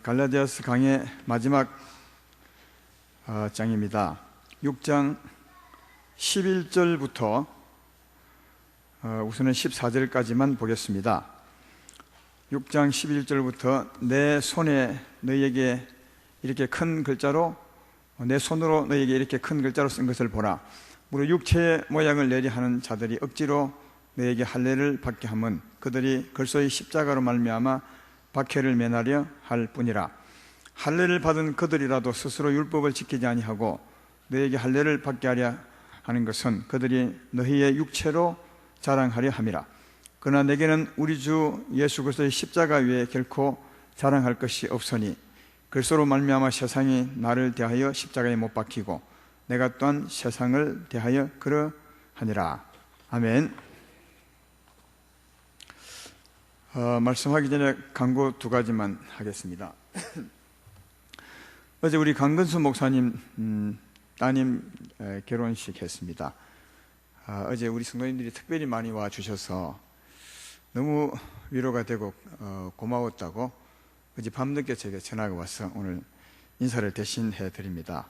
갈라디아서 강의 마지막 장입니다. 6장 11절부터 우선은 14절까지만 보겠습니다. 6장 11절부터 내 손에 너희에게 이렇게 큰 글자로 내 손으로 너희에게 이렇게 큰 글자로 쓴 것을 보라. 무릇 육체의 모양을 내리 하는 자들이 억지로 너희에게 할례를 받게 함은 그들이 그리스도의 십자가로 말미암아 박해를 면하려 할 뿐이라. 할례를 받은 그들이라도 스스로 율법을 지키지 아니하고 너희에게 할례를 받게 하려 하는 것은 그들이 너희의 육체로 자랑하려 함이라. 그러나 내게는 우리 주 예수 그리스도의 십자가 위에 결코 자랑할 것이 없으니 그리스도로 말미암아 세상이 나를 대하여 십자가에 못 박히고 내가 또한 세상을 대하여 그러하니라. 아멘. 말씀하기 전에 광고 두 가지만 하겠습니다. 어제 우리 강근수 목사님 따님 결혼식 했습니다. 어제 우리 성도님들이 특별히 많이 와 주셔서 너무 위로가 되고 고마웠다고 어제 밤늦게 제게 전화가 와서 오늘 인사를 대신해 드립니다.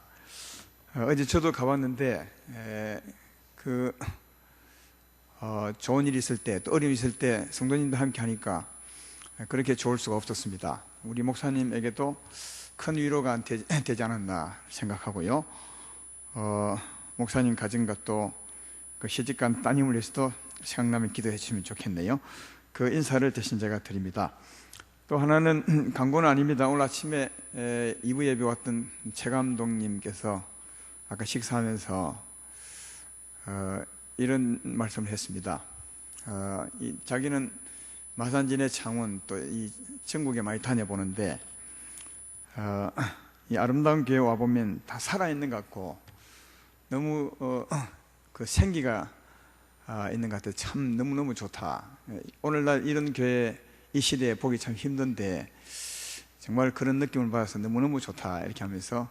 어제 저도 가봤는데 좋은 일이 있을 때 또 어려움이 있을 때 성도님들 함께 하니까 그렇게 좋을 수가 없었습니다. 우리 목사님에게도 큰 위로가 되지 않았나 생각하고요. 목사님 가정과 또 그 시집간 따님을 위해서도 생각나면 기도해 주시면 좋겠네요. 그 인사를 대신 제가 드립니다. 또 하나는 광고는 아닙니다. 오늘 아침에 2부 예배 왔던 최 감독님께서 아까 식사하면서 이런 말씀을 했습니다. 자기는 마산진의 창원 또 이 전국에 많이 다녀보는데 이 아름다운 교회 와보면 다 살아있는 것 같고 너무 그 생기가 있는 것 같아요. 참 너무너무 좋다. 오늘날 이런 교회 이 시대에 보기 참 힘든데 정말 그런 느낌을 받아서 너무너무 좋다 이렇게 하면서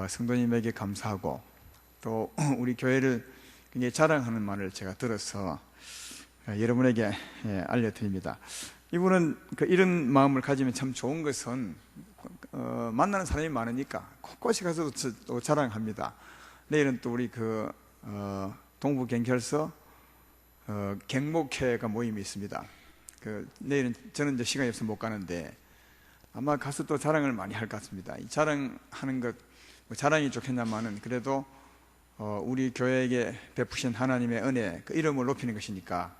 성도님에게 감사하고 또 우리 교회를 굉장히 자랑하는 말을 제가 들어서 여러분에게 알려드립니다. 이분은 이런 마음을 가지면 참 좋은 것은 만나는 사람이 많으니까 곳곳이 가서도 또 자랑합니다. 내일은 또 우리 동부경찰서 갱목회가 모임이 있습니다. 내일은 저는 이제 시간이 없어서 못 가는데 아마 가서 또 자랑을 많이 할 것 같습니다. 이 자랑하는 것, 자랑이 좋겠냐마는 그래도 우리 교회에게 베푸신 하나님의 은혜, 그 이름을 높이는 것이니까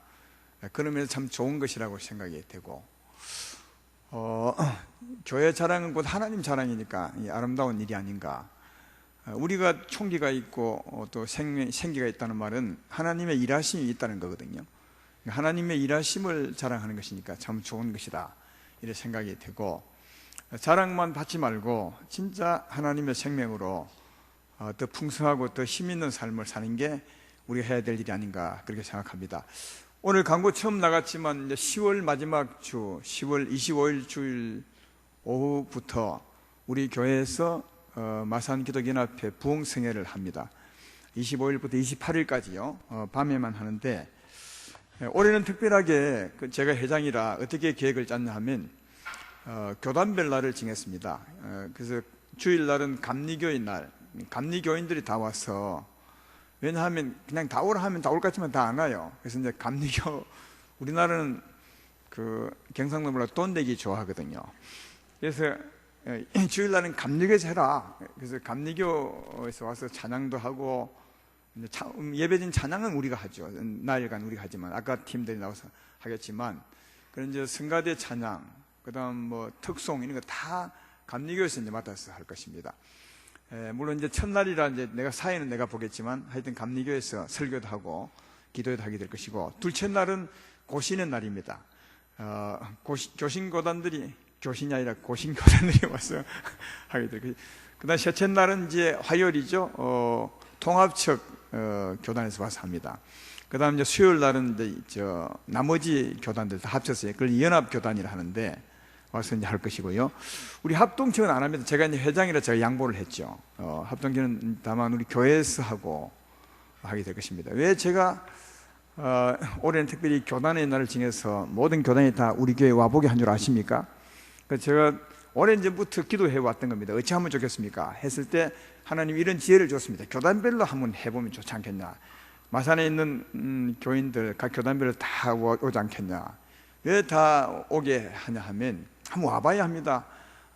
그러면서 참 좋은 것이라고 생각이 되고 교회 자랑은 곧 하나님 자랑이니까 이 아름다운 일이 아닌가. 우리가 총기가 있고 또 생기가 있다는 말은 하나님의 일하심이 있다는 거거든요. 하나님의 일하심을 자랑하는 것이니까 참 좋은 것이다 이렇게 생각이 되고 자랑만 받지 말고 진짜 하나님의 생명으로 더 풍성하고 더 힘있는 삶을 사는 게 우리가 해야 될 일이 아닌가 그렇게 생각합니다. 오늘 광고 처음 나갔지만 이제 10월 마지막 주 10월 25일 주일 오후부터 우리 교회에서 마산 기독연합회 부흥성회를 합니다. 25일부터 28일까지요. 밤에만 하는데 올해는 특별하게 제가 회장이라 어떻게 계획을 짰냐 하면 교단별 날을 정했습니다. 그래서 주일날은 감리교인 날, 감리교인들이 다 와서, 왜냐하면 그냥 다 오라 하면 다 올 것 같지만 다 안 와요. 그래서 이제 감리교, 우리나라는 경상도보다 돈 내기 좋아하거든요. 그래서 주일날은 감리교에서 해라. 그래서 감리교에서 와서 찬양도 하고, 예배진 찬양은 우리가 하죠. 나일간 우리가 하지만, 아까 팀들이 나와서 하겠지만, 그런 이제 성가대 찬양, 그 다음 특송, 이런 거 다 감리교에서 이제 맡아서 할 것입니다. 물론 이제 첫날이라 이제 사회는 내가 보겠지만 하여튼 감리교에서 설교도 하고 기도도 하게 될 것이고, 둘째 날은 고신의 날입니다. 교신고단들이, 교신이 아니라 고신고단들이 와서 하게 될 것이고, 그 다음 셋째 날은 이제 화요일이죠. 통합척 교단에서 와서 합니다. 그 다음 이제 수요일 날은 이제 나머지 교단들 다 합쳐서 그걸 연합교단이라 하는데 와서 이제 할 것이고요. 우리 합동측은 안 합니다. 제가 이제 회장이라 제가 양보를 했죠. 합동측은 다만 우리 교회에서 하고 하게 될 것입니다. 왜 제가 올해는 특별히 교단의 날을 정해서 모든 교단이 다 우리 교회 와보게 한 줄 아십니까? 제가 오래전부터 기도해 왔던 겁니다. 어찌 하면 좋겠습니까? 했을 때 하나님이 이런 지혜를 줬습니다. 교단별로 한번 해보면 좋지 않겠냐. 마산에 있는 교인들 각 교단별로 다 오지 않겠냐. 왜 다 오게 하냐 하면 한번 와봐야 합니다.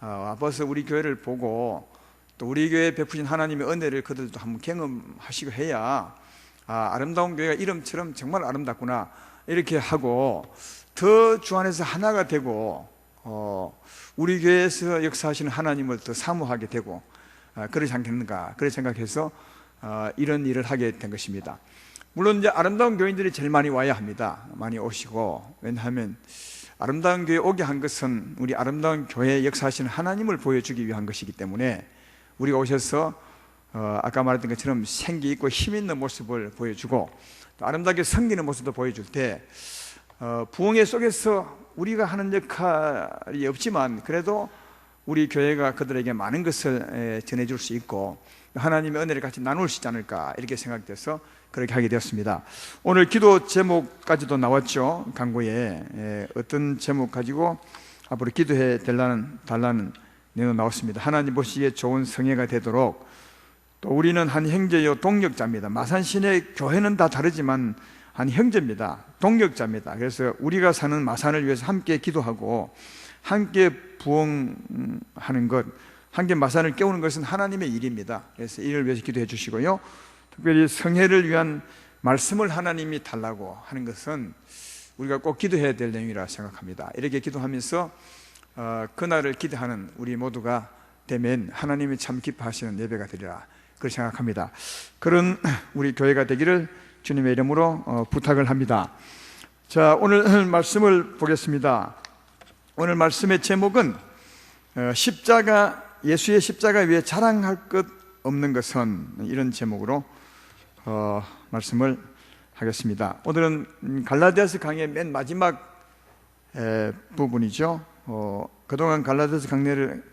와봐서 우리 교회를 보고 또 우리 교회에 베푸신 하나님의 은혜를 그들도 한번 경험하시고 해야 아름다운 교회가 이름처럼 정말 아름답구나 이렇게 하고 더 주 안에서 하나가 되고 우리 교회에서 역사하시는 하나님을 더 사모하게 되고 그러지 않겠는가 그렇게 생각해서 이런 일을 하게 된 것입니다. 물론 이제 아름다운 교인들이 제일 많이 와야 합니다. 많이 오시고, 왜냐하면 아름다운 교회에 오게 한 것은 우리 아름다운 교회에 역사하시는 하나님을 보여주기 위한 것이기 때문에 우리가 오셔서 아까 말했던 것처럼 생기 있고 힘 있는 모습을 보여주고 또 아름답게 섬기는 모습도 보여줄 때 부흥회 속에서 우리가 하는 역할이 없지만 그래도 우리 교회가 그들에게 많은 것을 전해줄 수 있고 하나님의 은혜를 같이 나눌 수 있지 않을까 이렇게 생각돼서 그렇게 하게 되었습니다. 오늘 기도 제목까지도 나왔죠. 강구에 어떤 제목 가지고 앞으로 기도해 달라는 내용 나왔습니다. 하나님 보시기에 좋은 성회가 되도록. 또 우리는 한 형제요 동력자입니다. 마산시내 교회는 다 다르지만 한 형제입니다. 동력자입니다. 그래서 우리가 사는 마산을 위해서 함께 기도하고 함께 부흥하는 것, 함께 마산을 깨우는 것은 하나님의 일입니다. 그래서 이를 위해서 기도해 주시고요. 특별히 성회를 위한 말씀을 하나님이 달라고 하는 것은 우리가 꼭 기도해야 될 내용이라 생각합니다. 이렇게 기도하면서 그날을 기대하는 우리 모두가 되면 하나님이 참 기뻐하시는 예배가 되리라 그렇게 생각합니다. 그런 우리 교회가 되기를 주님의 이름으로 부탁을 합니다. 자, 오늘 말씀을 보겠습니다. 오늘 말씀의 제목은 십자가, 예수의 십자가 위에 자랑할 것 없는 것은, 이런 제목으로 말씀을 하겠습니다. 오늘은 갈라디아서 강의 맨 마지막 부분이죠. 그동안 갈라디아서 강의를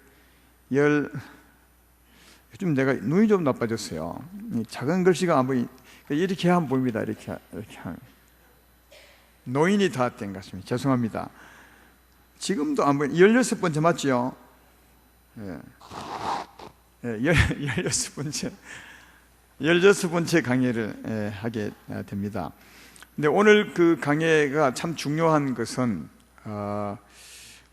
요즘 내가 눈이 좀 나빠졌어요. 작은 글씨가 안 보이. 이렇게 하면 보입니다. 이렇게 하면 노인이 다 된 것 같습니다. 죄송합니다. 지금도 안 보이. 16번째 맞죠? 예. 16번째 강의를 하게 됩니다. 근데 오늘 그 강의가 참 중요한 것은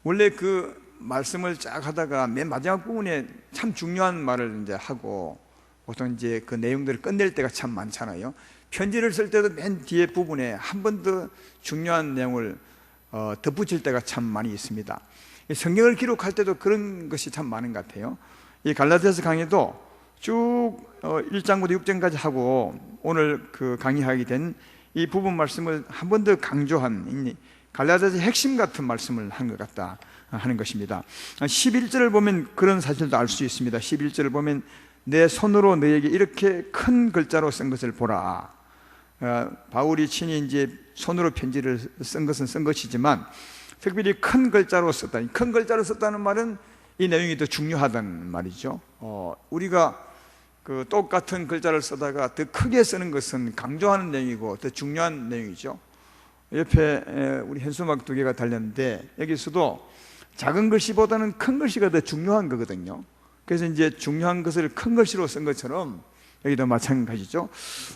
원래 그 말씀을 쫙 하다가 맨 마지막 부분에 참 중요한 말을 이제 하고 보통 이제 그 내용들을 끝낼 때가 참 많잖아요. 편지를 쓸 때도 맨 뒤에 부분에 한 번 더 중요한 내용을 덧붙일 때가 참 많이 있습니다. 성경을 기록할 때도 그런 것이 참 많은 것 같아요. 이 갈라디아서 강의도 쭉 1장부터 6장까지 하고 오늘 그 강의하게 된 이 부분 말씀을 한 번 더 강조한 갈라디아서의 핵심 같은 말씀을 한 것 같다 하는 것입니다. 11절을 보면 그런 사실도 알 수 있습니다. 11절을 보면 내 손으로 너에게 이렇게 큰 글자로 쓴 것을 보라. 바울이 친히 이제 손으로 편지를 쓴 것은 쓴 것이지만 특별히 큰 글자로 썼다. 큰 글자로 썼다는 말은 이 내용이 더 중요하다는 말이죠. 우리가 그 똑같은 글자를 쓰다가 더 크게 쓰는 것은 강조하는 내용이고 더 중요한 내용이죠. 옆에 우리 현수막 2개가 달렸는데 여기서도 작은 글씨보다는 큰 글씨가 더 중요한 거거든요. 그래서 이제 중요한 것을 큰 글씨로 쓴 것처럼 여기도 마찬가지죠.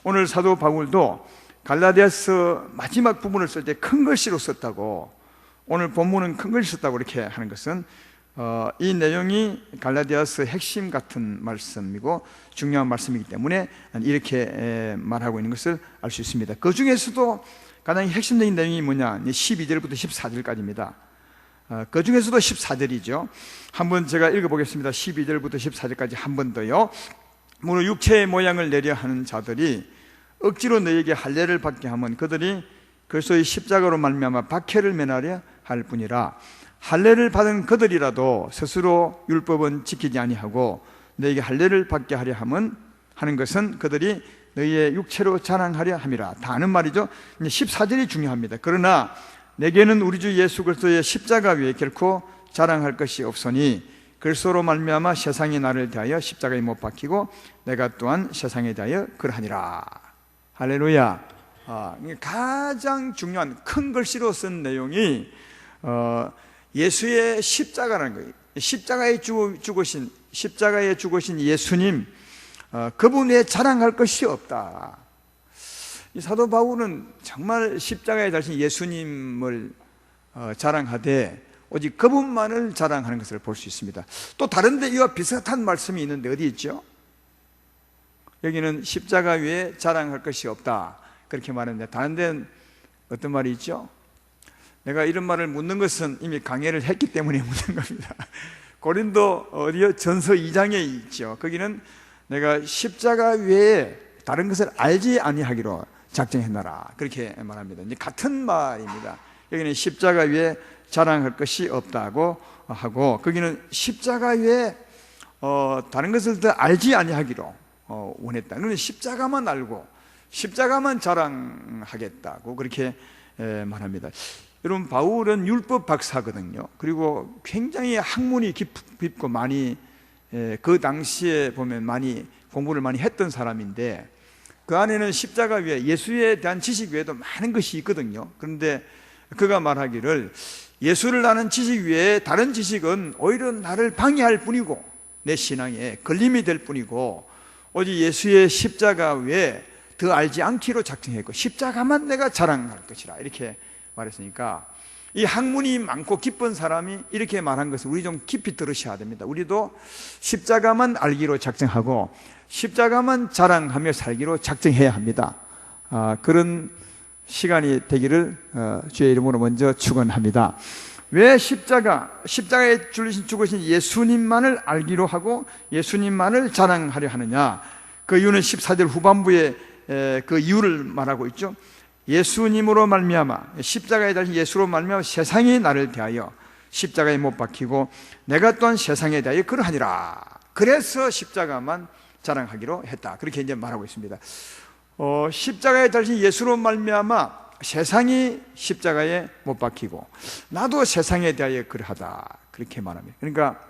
오늘 사도 바울도 갈라디아서 마지막 부분을 쓸 때 큰 글씨로 썼다고, 오늘 본문은 큰 글씨 썼다고 이렇게 하는 것은 이 내용이 갈라디아서 핵심 같은 말씀이고 중요한 말씀이기 때문에 이렇게 말하고 있는 것을 알 수 있습니다. 그 중에서도 가장 핵심적인 내용이 뭐냐, 12절부터 14절까지입니다. 그 중에서도 14절이죠. 한번 제가 읽어보겠습니다. 12절부터 14절까지 한 번 더요. 무릇 육체의 모양을 내려 하는 자들이 억지로 너에게 할례를 받게 하면 그들이 그리스도의 십자가로 말미암아 박해를 면하려 할 뿐이라. 할례를 받은 그들이라도 스스로 율법은 지키지 아니하고 너에게 할례를 받게 하려 하는 것은 그들이 너희의 육체로 자랑하려 함이라. 다 아는 말이죠. 14절이 중요합니다. 그러나 내게는 우리 주 예수 그리스도의 십자가 위에 결코 자랑할 것이 없으니 그리스도로 말미암아 세상이 나를 대하여 십자가에 못 박히고 내가 또한 세상에 대하여 그러하니라. 할렐루야. 가장 중요한 큰 글씨로 쓴 내용이 예수의 십자가라는 거예요. 십자가에 죽으신 예수님, 그분 외에 자랑할 것이 없다. 이 사도 바울은 정말 십자가에 달리신 예수님을 자랑하되 오직 그분만을 자랑하는 것을 볼 수 있습니다. 또 다른 데 이와 비슷한 말씀이 있는데 어디 있죠? 여기는 십자가 외에 자랑할 것이 없다 그렇게 말했는데, 다른 데는 어떤 말이 있죠? 내가 이런 말을 묻는 것은 이미 강해를 했기 때문에 묻는 겁니다. 고린도 어디요? 전서 2장에 있죠. 거기는 내가 십자가 외에 다른 것을 알지 아니하기로 작정했노라 그렇게 말합니다. 이제 같은 말입니다. 여기는 십자가 외에 자랑할 것이 없다고 하고, 거기는 십자가 외에 다른 것을 더 알지 아니하기로 원했다. 그러면 십자가만 알고 십자가만 자랑하겠다고 그렇게 말합니다. 여러분, 바울은 율법 박사거든요. 그리고 굉장히 학문이 깊고 많이 그 당시에 보면 많이 공부를 많이 했던 사람인데, 그 안에는 십자가 위에 예수에 대한 지식 외에도 많은 것이 있거든요. 그런데 그가 말하기를 예수를 아는 지식 외에 다른 지식은 오히려 나를 방해할 뿐이고 내 신앙에 걸림이 될 뿐이고 오직 예수의 십자가 외에 더 알지 않기로 작정했고 십자가만 내가 자랑할 것이라 이렇게 말했으니까, 이 학문이 많고 깊은 사람이 이렇게 말한 것을 우리 좀 깊이 들으셔야 됩니다. 우리도 십자가만 알기로 작정하고 십자가만 자랑하며 살기로 작정해야 합니다. 그런 시간이 되기를 주의 이름으로 먼저 축원합니다. 왜 십자가에 죽으신 예수님만을 알기로 하고 예수님만을 자랑하려 하느냐? 그 이유는 14절 후반부에 그 이유를 말하고 있죠. 예수님으로 말미암아, 십자가에 달린 예수로 말미암아 세상이 나를 대하여 십자가에 못 박히고 내가 또한 세상에 대하여 그러하니라. 그래서 십자가만 자랑하기로 했다. 그렇게 이제 말하고 있습니다. 십자가에 달린 예수로 말미암아 세상이 십자가에 못 박히고 나도 세상에 대하여 그러하다. 그렇게 말합니다. 그러니까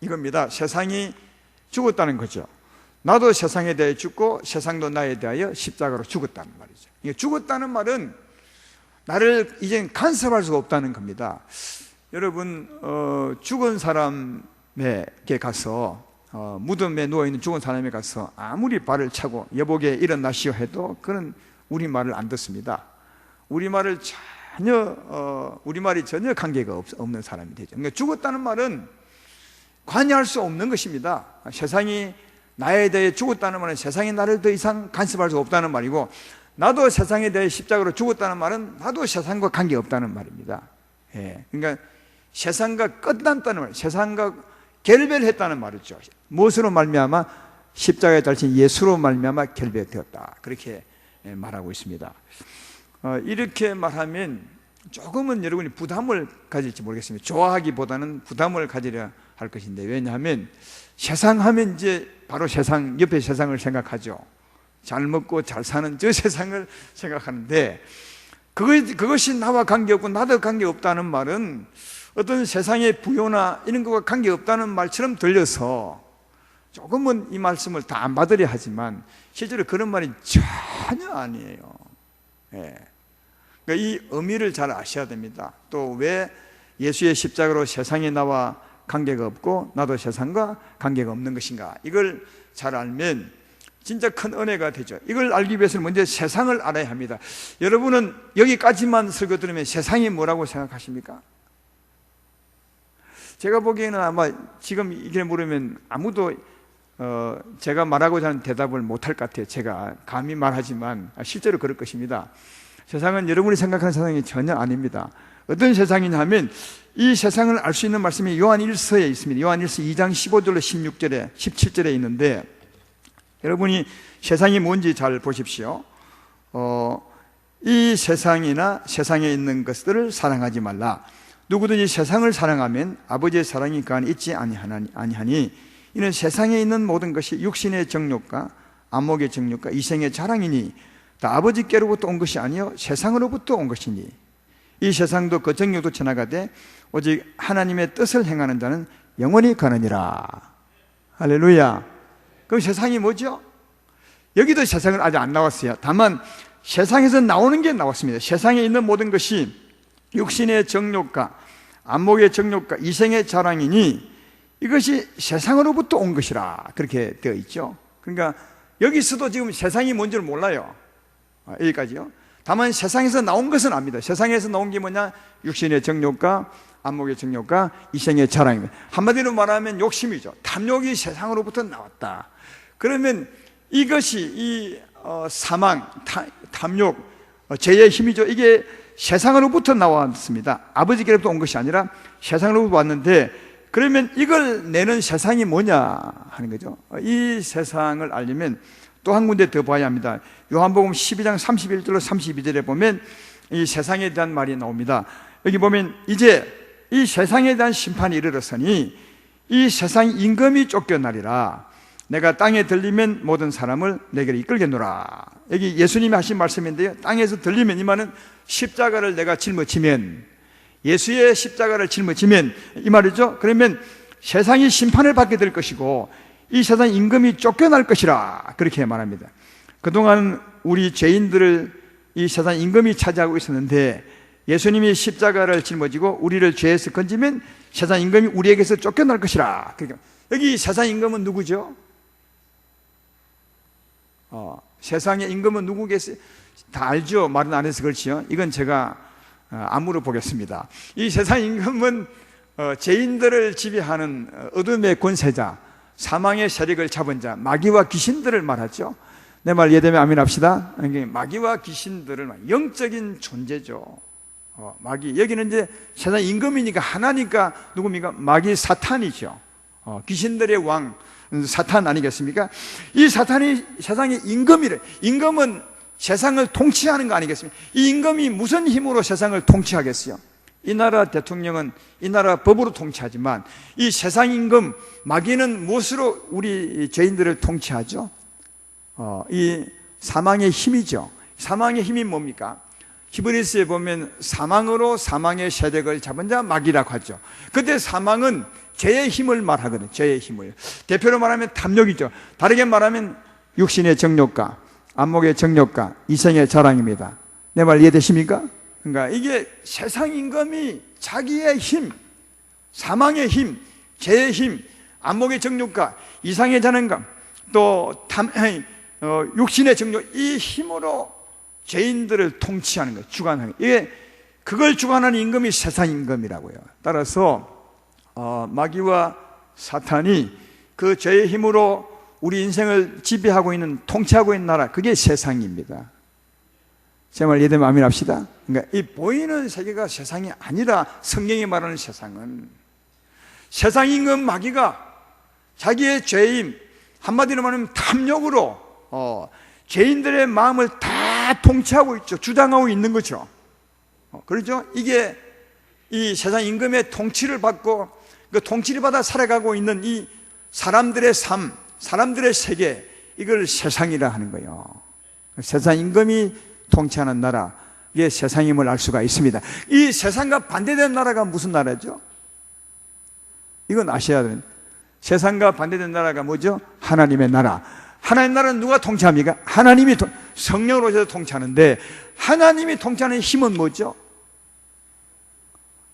이겁니다. 세상이 죽었다는 거죠. 나도 세상에 대해 죽고 세상도 나에 대하여 십자가로 죽었다는 말이죠. 죽었다는 말은 나를 이젠 간섭할 수가 없다는 겁니다. 여러분, 죽은 사람에게 가서 무덤에 누워있는 죽은 사람에 가서 아무리 발을 차고 여보게 일어나시오 해도 그는 우리말을 안 듣습니다. 우리말이 전혀 관계가 없는 사람이 되죠. 그러니까 죽었다는 말은 관여할 수 없는 것입니다. 세상이 나에 대해 죽었다는 말은 세상이 나를 더 이상 간섭할 수 없다는 말이고, 나도 세상에 대해 십자가로 죽었다는 말은 나도 세상과 관계없다는 말입니다. 그러니까 세상과 끝났다는 말, 세상과 결별했다는 말이죠. 무엇으로 말미암아? 십자가에 달린 예수로 말미암아 결별되었다. 그렇게 말하고 있습니다. 이렇게 말하면 조금은 여러분이 부담을 가질지 모르겠습니다. 좋아하기보다는 부담을 가지려 할 것인데, 왜냐하면 세상 하면 이제 바로 세상, 옆에 세상을 생각하죠. 잘 먹고 잘 사는 저 세상을 생각하는데, 그것이 나와 관계없고 나도 관계없다는 말은 어떤 세상의 부요나 이런 것과 관계없다는 말처럼 들려서 조금은 이 말씀을 다 안 받으려 하지만 실제로 그런 말이 전혀 아니에요. 그러니까 이 의미를 잘 아셔야 됩니다. 또 왜 예수의 십자가로 세상이 나와 관계가 없고 나도 세상과 관계가 없는 것인가, 이걸 잘 알면 진짜 큰 은혜가 되죠. 이걸 알기 위해서는 먼저 세상을 알아야 합니다. 여러분은 여기까지만 설교 들으면 세상이 뭐라고 생각하십니까? 제가 보기에는 아마 지금 이게 물으면 아무도 제가 말하고자 하는 대답을 못할 것 같아요. 제가 감히 말하지만 실제로 그럴 것입니다. 세상은 여러분이 생각하는 세상이 전혀 아닙니다. 어떤 세상이냐 하면 이 세상을 알 수 있는 말씀이 요한일서에 있습니다. 요한일서 2장 15절로 16절에 17절에 있는데, 여러분이 세상이 뭔지 잘 보십시오. 이 세상이나 세상에 있는 것들을 사랑하지 말라. 누구든지 세상을 사랑하면 아버지의 사랑이 그 안에 있지 아니하니 이는 세상에 있는 모든 것이 육신의 정욕과 안목의 정욕과 이생의 자랑이니 다 아버지께로부터 온 것이 아니요 세상으로부터 온 것이니 이 세상도 그 정욕도 지나가되 오직 하나님의 뜻을 행하는 자는 영원히 가느니라. 할렐루야. 그럼 세상이 뭐죠? 여기도 세상은 아직 안 나왔어요. 다만 세상에서 나오는 게 나왔습니다. 세상에 있는 모든 것이 육신의 정욕과 안목의 정욕과 이생의 자랑이니 이것이 세상으로부터 온 것이라 그렇게 되어 있죠. 그러니까 여기서도 지금 세상이 뭔지를 몰라요. 여기까지요. 다만 세상에서 나온 것은 압니다. 세상에서 나온 게 뭐냐? 육신의 정욕과 안목의 정욕과 이생의 자랑입니다. 한마디로 말하면 욕심이죠. 탐욕이 세상으로부터 나왔다. 그러면 이것이 이 사망, 탐욕, 죄의 힘이죠. 이게 세상으로부터 나왔습니다. 아버지께로부터 온 것이 아니라 세상으로부터 왔는데, 그러면 이걸 내는 세상이 뭐냐 하는 거죠. 이 세상을 알려면 또 한 군데 더 봐야 합니다. 요한복음 12장 31절로 32절에 보면 이 세상에 대한 말이 나옵니다. 여기 보면 이제 이 세상에 대한 심판이 이르렀으니 이 세상 임금이 쫓겨나리라. 내가 땅에 들리면 모든 사람을 내게로 이끌겠노라. 여기 예수님이 하신 말씀인데요, 땅에서 들리면 이 말은 십자가를 내가 짊어지면, 예수의 십자가를 짊어지면 이 말이죠. 그러면 세상이 심판을 받게 될 것이고 이 세상 임금이 쫓겨날 것이라 그렇게 말합니다. 그동안 우리 죄인들을 이 세상 임금이 차지하고 있었는데 예수님이 십자가를 짊어지고 우리를 죄에서 건지면 세상 임금이 우리에게서 쫓겨날 것이라. 그러니까 여기 세상 임금은 누구죠? 세상의 임금은 누구겠어요? 다 알죠? 말은 안 해서 그렇지요. 이건 제가 안 물어보겠습니다. 이 세상 임금은 죄인들을 지배하는 어둠의 권세자, 사망의 세력을 잡은 자, 마귀와 귀신들을 말하죠. 내 말 이해되면 아멘 합시다. 마귀와 귀신들을, 영적인 존재죠. 마귀, 여기는 이제 세상 임금이니까 하나니까 누굽니까? 마귀 사탄이죠. 귀신들의 왕 사탄 아니겠습니까? 이 사탄이 세상의 임금이래. 임금은 세상을 통치하는 거 아니겠습니까? 이 임금이 무슨 힘으로 세상을 통치하겠어요? 이 나라 대통령은 이 나라 법으로 통치하지만 이 세상 임금 마귀는 무엇으로 우리 죄인들을 통치하죠? 이 사망의 힘이죠. 사망의 힘이 뭡니까? 히브리서에 보면 사망으로 사망의 세력을 잡은 자 마귀라고 하죠. 그때 사망은 죄의 힘을 말하거든요. 죄의 힘을. 대표로 말하면 탐욕이죠. 다르게 말하면 육신의 정욕과 안목의 정욕과 이생의 자랑입니다. 내 말 이해되십니까? 그러니까 이게 세상 임금이 자기의 힘, 사망의 힘, 죄의 힘, 안목의 정욕과 이상의 자랑감, 또 육신의 정욕, 이 힘으로 죄인들을 통치하는 거예요. 주관하는 거예요. 이게 그걸 주관하는 임금이 세상 임금이라고요. 따라서 마귀와 사탄이 그 죄의 힘으로 우리 인생을 지배하고 있는, 통치하고 있는 나라, 그게 세상입니다. 제 말 이해되면 아멘 합시다. 그러니까 이 보이는 세계가 세상이 아니라 성경이 말하는 세상은 세상 임금 마귀가 자기의 죄임, 한마디로 말하면 탐욕으로 죄인들의 마음을 다 통치하고 있죠. 주장하고 있는 거죠. 그렇죠? 이게 이 세상 임금의 통치를 받고 그 통치를 받아 살아가고 있는 이 사람들의 삶, 사람들의 세계, 이걸 세상이라 하는 거예요. 세상 임금이 통치하는 나라, 이게 세상임을 알 수가 있습니다. 이 세상과 반대된 나라가 무슨 나라죠? 이건 아셔야 돼요. 세상과 반대된 나라가 뭐죠? 하나님의 나라. 하나님의 나라는 누가 통치합니까? 하나님이 성령으로 오셔서 통치하는데, 하나님이 통치하는 힘은 뭐죠?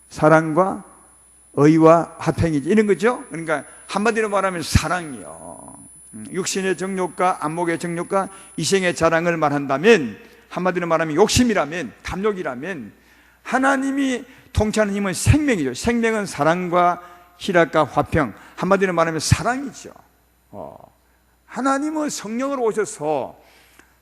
사랑과 의와 화평이지, 이런 거죠. 그러니까 한마디로 말하면 사랑이요. 육신의 정욕과 안목의 정욕과 이생의 자랑을 말한다면, 한마디로 말하면 욕심이라면, 탐욕이라면, 하나님이 통치하는 힘은 생명이죠. 생명은 사랑과 희락과 화평, 한마디로 말하면 사랑이죠. 하나님은 성령으로 오셔서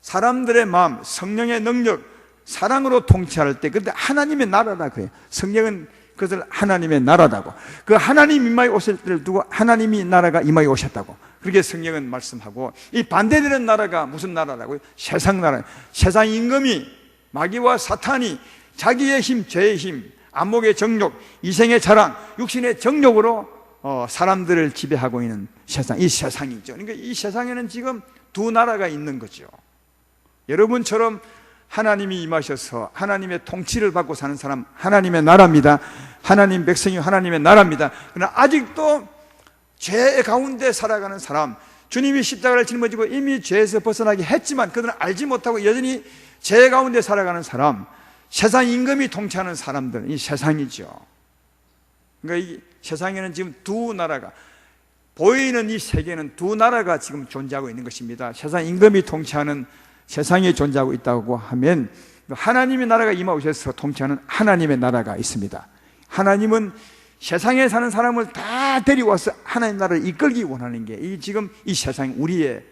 사람들의 마음, 성령의 능력, 사랑으로 통치할 때, 그때 하나님의 나라라 그래요. 성경은 그것을 하나님의 나라다고, 그 하나님 임하에 오실 때를 두고 하나님이 나라가 임하에 오셨다고 그렇게 성경은 말씀하고, 이 반대되는 나라가 무슨 나라라고요? 세상 나라. 세상 임금이, 마귀와 사탄이 자기의 힘, 죄의 힘, 안목의 정욕, 이생의 자랑, 육신의 정욕으로 사람들을 지배하고 있는 세상, 이 세상이죠. 그러니까 이 세상에는 지금 두 나라가 있는 거죠. 여러분처럼 하나님이 임하셔서 하나님의 통치를 받고 사는 사람, 하나님의 나라입니다. 하나님 백성이 하나님의 나라입니다. 그러나 아직도 죄 가운데 살아가는 사람, 주님이 십자가를 짊어지고 이미 죄에서 벗어나게 했지만 그들은 알지 못하고 여전히 죄 가운데 살아가는 사람, 세상 임금이 통치하는 사람들, 이 세상이죠. 그러니까 세상에는 지금 두 나라가, 보이는 이 세계는 두 나라가 지금 존재하고 있는 것입니다. 세상 임금이 통치하는 세상에 존재하고 있다고 하면 하나님의 나라가 임하셔서 통치하는 하나님의 나라가 있습니다. 하나님은 세상에 사는 사람을 다 데리고와서 하나님 나라를 이끌기 원하는 게 지금 이 세상이 우리의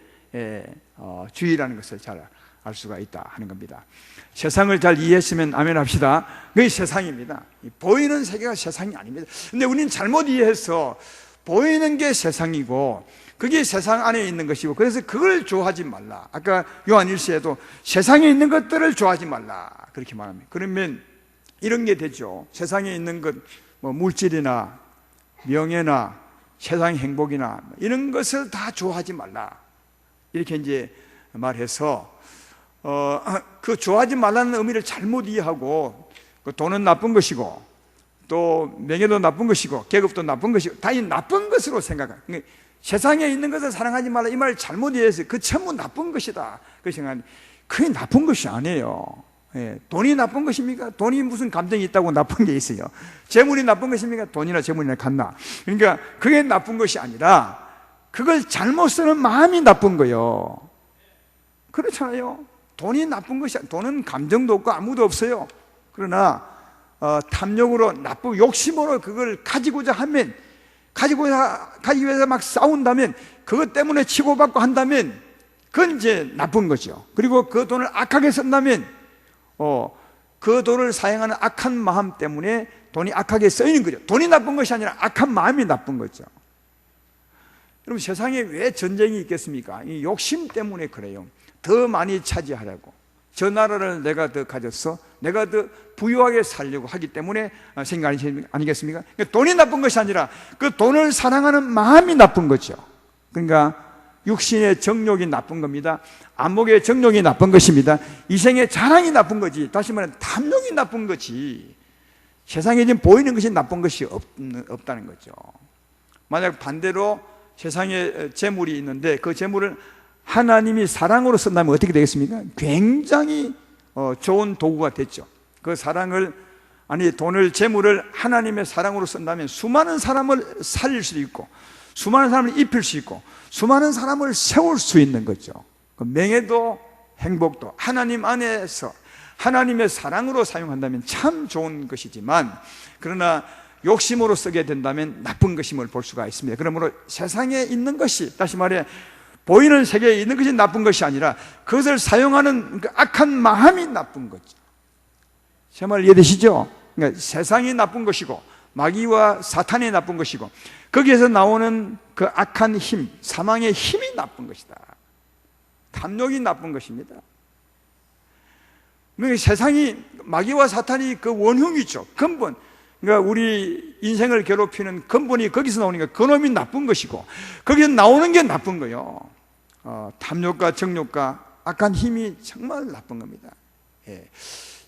주의라는 것을 잘 알 수가 있다 하는 겁니다. 세상을 잘 이해했으면 아멘 합시다. 그게 세상입니다. 보이는 세계가 세상이 아닙니다. 근데 우리는 잘못 이해해서 보이는 게 세상이고 그게 세상 안에 있는 것이고, 그래서 그걸 좋아하지 말라. 아까 요한 1서에도 세상에 있는 것들을 좋아하지 말라 그렇게 말합니다. 그러면 이런 게 되죠. 세상에 있는 것, 뭐 물질이나 명예나 세상 행복이나 이런 것을 다 좋아하지 말라 이렇게 이제 말해서 그 좋아하지 말라는 의미를 잘못 이해하고, 그 돈은 나쁜 것이고 또 명예도 나쁜 것이고 계급도 나쁜 것이고 다 이 나쁜 것으로 생각해요. 그러니까 세상에 있는 것을 사랑하지 말라 이 말을 잘못 이해해서 그 전부 나쁜 것이다 그 생각하는데, 그게 나쁜 것이 아니에요. 돈이 나쁜 것입니까? 돈이 무슨 감정이 있다고 나쁜 게 있어요? 재물이 나쁜 것입니까? 돈이나 재물이나 같나? 그러니까 그게 나쁜 것이 아니라 그걸 잘못 쓰는 마음이 나쁜 거예요. 그렇잖아요. 돈이 나쁜 것이 아니라, 돈은 감정도 없고 아무도 없어요. 그러나 탐욕으로, 나쁜 욕심으로 그걸 가지고자 하면, 가지기 위해서 막 싸운다면, 그것 때문에 치고받고 한다면 그건 이제 나쁜 거죠. 그리고 그 돈을 악하게 쓴다면 그 돈을 사용하는 악한 마음 때문에 돈이 악하게 쓰이는 거죠. 돈이 나쁜 것이 아니라 악한 마음이 나쁜 거죠. 여러분, 세상에 왜 전쟁이 있겠습니까? 이 욕심 때문에 그래요. 더 많이 차지하려고, 저 나라를 내가 더 가졌어, 내가 더 부유하게 살려고 하기 때문에 생각 아니겠습니까? 그러니까 돈이 나쁜 것이 아니라 그 돈을 사랑하는 마음이 나쁜 거죠. 그러니까 육신의 정욕이 나쁜 겁니다. 안목의 정욕이 나쁜 것입니다. 이생의 자랑이 나쁜 거지. 다시 말하면 탐욕이 나쁜 거지. 세상에 지금 보이는 것이 나쁜 것이 없다는 거죠. 만약 반대로 세상에 재물이 있는데 그 재물을 하나님이 사랑으로 쓴다면 어떻게 되겠습니까? 굉장히 좋은 도구가 됐죠. 그 사랑을, 아니 돈을, 재물을 하나님의 사랑으로 쓴다면 수많은 사람을 살릴 수도 있고 수많은 사람을 입힐 수 있고 수많은 사람을 세울 수 있는 거죠. 그 명예도 행복도 하나님 안에서 하나님의 사랑으로 사용한다면 참 좋은 것이지만, 그러나 욕심으로 쓰게 된다면 나쁜 것임을 볼 수가 있습니다. 그러므로 세상에 있는 것이, 다시 말해 보이는 세계에 있는 것이 나쁜 것이 아니라 그것을 사용하는 그 악한 마음이 나쁜 거죠. 제 말 이해되시죠? 그러니까 세상이 나쁜 것이고 마귀와 사탄이 나쁜 것이고 거기에서 나오는 그 악한 힘, 사망의 힘이 나쁜 것이다. 탐욕이 나쁜 것입니다. 그러니까 세상이, 마귀와 사탄이 그 원흉이죠. 근본, 그러니까 우리 인생을 괴롭히는 근본이 거기서 나오니까 그놈이 나쁜 것이고 거기서 나오는 게 나쁜 거예요. 탐욕과 정욕과 악한 힘이 정말 나쁜 겁니다.